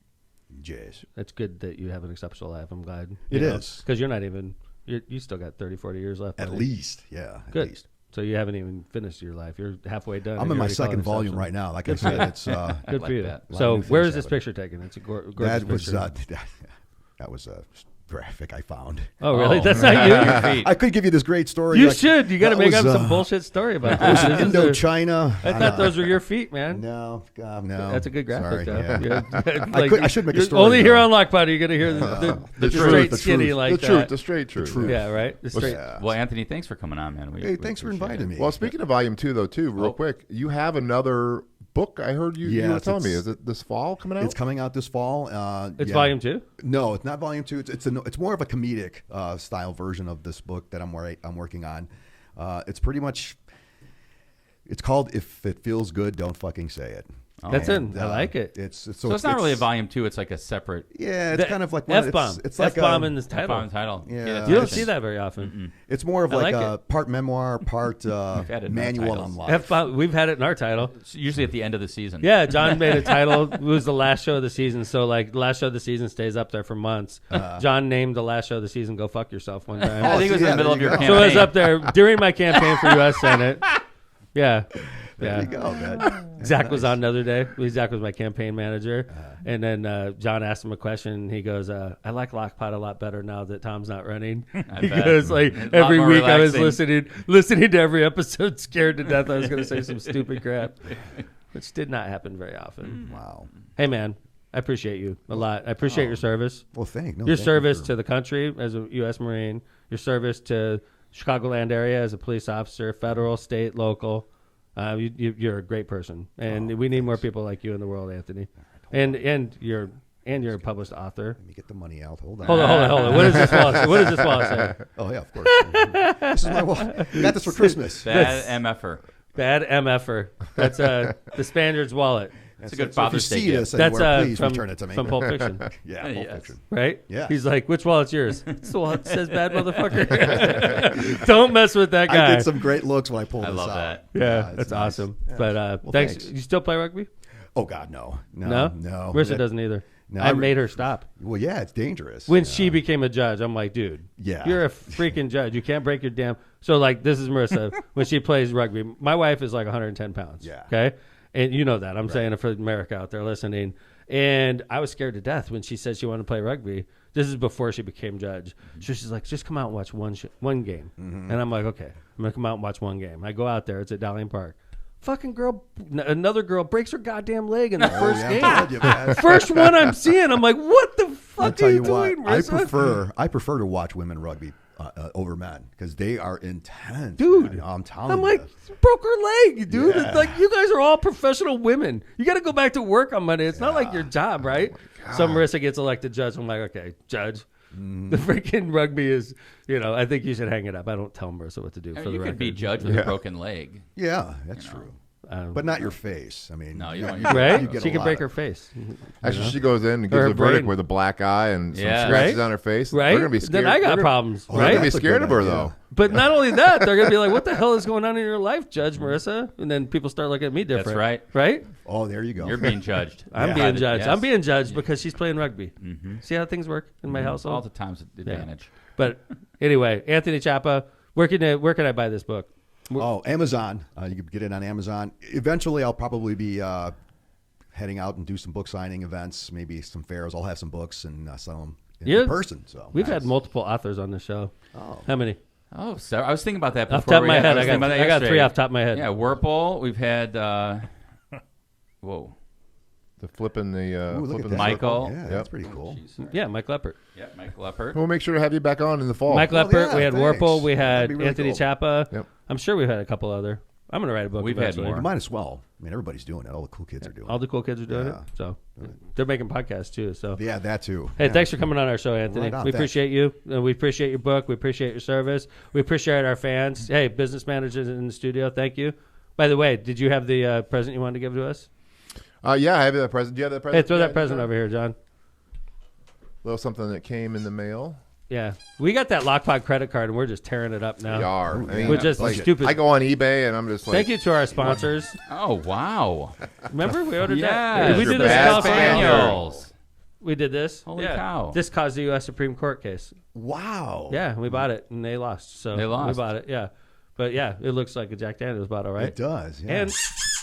Yes. That's good that you have an exceptional life. I'm glad. It is. Because you're not even, you still got 30, 40 years left. At least. Yeah. Good. At least. So you haven't even finished your life. You're halfway done. I'm in my second volume right now. Like I said, it's good for you. that. So where is this picture taken? It's a gorgeous picture. That was a graphic I found. Oh, really? That's not you? Your feet. I could give you this great story. You should. You got to that make up was, some bullshit story about It was this. in Indochina. I thought those were your feet, man. No, God, no. That's a good graphic, Sorry, though. yeah. I should make a story. Only here though. on Lockpot are you going to hear the truth, straight the skinny truth, like the that. the straight truth. Yeah, right? The straight. Well, Anthony, thanks for coming on, man. Hey, thanks for inviting me. Well, speaking of volume 2, though, real quick, you have another book. I heard you were telling me. Is it this fall coming out? It's coming out this fall. It's volume 2? No, it's not volume 2. It's more of a comedic style version of this book that I'm working on. It's pretty much. It's called "If It Feels Good, Don't Fucking Say It." That's it. I like it. So it's not really a volume 2. It's like a separate. Yeah, it's kind of like F-bomb. It's like F-bomb in the title. F-bomb title. Yeah. You don't see that very often. Mm-mm. It's more of like a it. part memoir, part manual on life. F-bomb. We've had it in our title. It's usually at the end of the season. Yeah, John made a title. It was the last show of the season. So like the last show of the season stays up there for months. John named the last show of the season "Go Fuck Yourself" one time. I think it was in the middle of your campaign. So it was up there during my campaign for U.S. Senate. Yeah. There you go, man. Zach was on the other day. Zach was my campaign manager. And then John asked him a question. And he goes, I like Lockpot a lot better now that Tom's not running. He goes, like, every week I was listening to every episode, scared to death I was going to say some stupid crap, which did not happen very often. Wow. Hey, man, I appreciate you a lot. I appreciate your service. Well, your service to the country as a U.S. Marine, your service to Chicagoland area as a police officer, federal, state, local. You're a great person, and we need more people like you in the world, Anthony. And you're a published author. Let me get the money out. Hold on. Hold on. What is this wallet say? Oh yeah, of course. This is my wallet. Got this for Christmas. Bad MFer. Bad MFer. That's the Spaniard's wallet. It's a good Father's Day gift. That's please return it to me. From Pulp Fiction. Yeah, Pulp Fiction. Right? Yeah. He's like, which wallet's yours? It's the wallet that says bad motherfucker. Don't mess with that guy. I get some great looks when I pull this out. I love that. Yeah, that's awesome. Yeah. But thanks. You still play rugby? Oh God, no. Marissa doesn't either. No, I made her stop. Well, yeah, it's dangerous. When she became a judge, I'm like, dude, you're a freaking judge. You can't break your damn. So like, this is Marissa when she plays rugby. My wife is like 110 pounds. Yeah. Okay. And you know that. I'm saying it for America out there listening. And I was scared to death when she said she wanted to play rugby. This is before she became judge. So she's like, just come out and watch one game. And I'm like, okay, I'm going to come out and watch one game. I go out there. It's at Dalian Park. Fucking girl, another girl breaks her goddamn leg in the first game. First one I'm seeing, I'm like, what the fuck are you doing, Marissa? I prefer to watch women rugby over men because they are intense, dude. Man. I'm telling I'm you. like, broke her leg, dude. Yeah. It's like you guys are all professional women. You got to go back to work on Monday. It's not like your job, right? So Marissa gets elected judge. I'm like, okay, judge. The freaking rugby is, I think you should hang it up. I don't tell Marissa what to do. For the you record. could be judge with a broken leg. Yeah, that's true. But not your face. I mean, no, you don't. Right? She can break her face. Actually, she goes in and gives a verdict with a black eye and some scratches on her face. Right? They're gonna be scared. Then I got problems. They're right? gonna be scared of her though. But not only that, they're gonna be like, "What the hell is going on in your life, Judge Marissa?" And then people start looking at me different. That's right. Right? Oh, there you go. You're being judged. I'm being judged. Yes. I'm being judged because she's playing rugby. See how things work in my household? All the time's advantage. Yeah. But anyway, Anthony Chapa, where can I buy this book? Oh, Amazon. You can get it on Amazon. Eventually, I'll probably be heading out and do some book signing events, maybe some fairs. I'll have some books and sell them in person. So we've had multiple authors on the show. Oh, how many? Oh, so I was thinking about that before. Off the top of my head, I got 3 off the top of my head. Yeah, Whirlpool. We've had. Whoa. The flipping the Michael. Yeah, that's pretty cool. Yeah, Mike Leppert. Yeah, Mike Leppert. We'll make sure to have you back on in the fall. Mike Leppert. We had thanks. Whirlpool. We had really Anthony cool. Chapa. Yep. I'm sure we've had a couple other. I'm going to write a book. We've had eventually. more. You might as well. I mean, everybody's doing it. All the cool kids are doing it. All the cool kids are doing it. So they're making podcasts too. So yeah, that too. Hey, Yeah. thanks for coming on our show, Anthony. Right on, We thanks. appreciate you. We appreciate your book. We appreciate your service. We appreciate our fans. Hey, business managers in the studio, thank you. By the way, did you have the present you wanted to give to us? Yeah, I have that present. Do you have that present? Hey, throw that present over here, John. A little something that came in the mail. Yeah, we got that Lockpod credit card, and we're just tearing it up now. We are. I mean, we're just stupid. I go on eBay, and I'm just like... Thank you to our sponsors. Oh, wow. Remember, we ordered Yeah, that. We did this in California. We did this. Holy cow. This caused the U.S. Supreme Court case. Wow. Yeah, we bought it, and they lost. So They lost. We bought it, yeah. But, yeah, it looks like a Jack Daniels bottle, right? It does, yeah.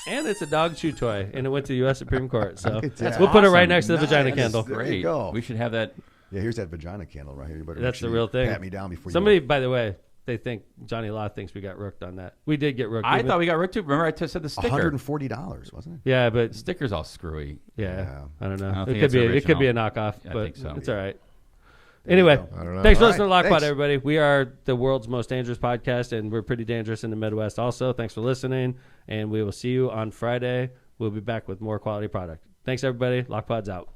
And it's a dog chew toy, and it went to the U.S. Supreme Court. So That's we'll put it right awesome. next to the vagina candle. There you Great. go. We should have that. Yeah, here's that vagina candle right here. You better That's make the sure real you thing. Pat me down before Somebody, you by the way, they think Johnny Law thinks we got rooked on that. We did get rooked. I thought we got ripped too. Remember I said the sticker. $140, wasn't it? Yeah, but The sticker's all screwy. yeah, I don't know. I don't It think could it's be. It could be a original. knockoff, I but think so. it's all right. Anyway, I don't know. thanks for All listening right, to Lockpod, thanks. everybody. We are the world's most dangerous podcast, and we're pretty dangerous in the Midwest also. Thanks for listening, and we will see you on Friday. We'll be back with more quality product. Thanks, everybody. Lockpod's out.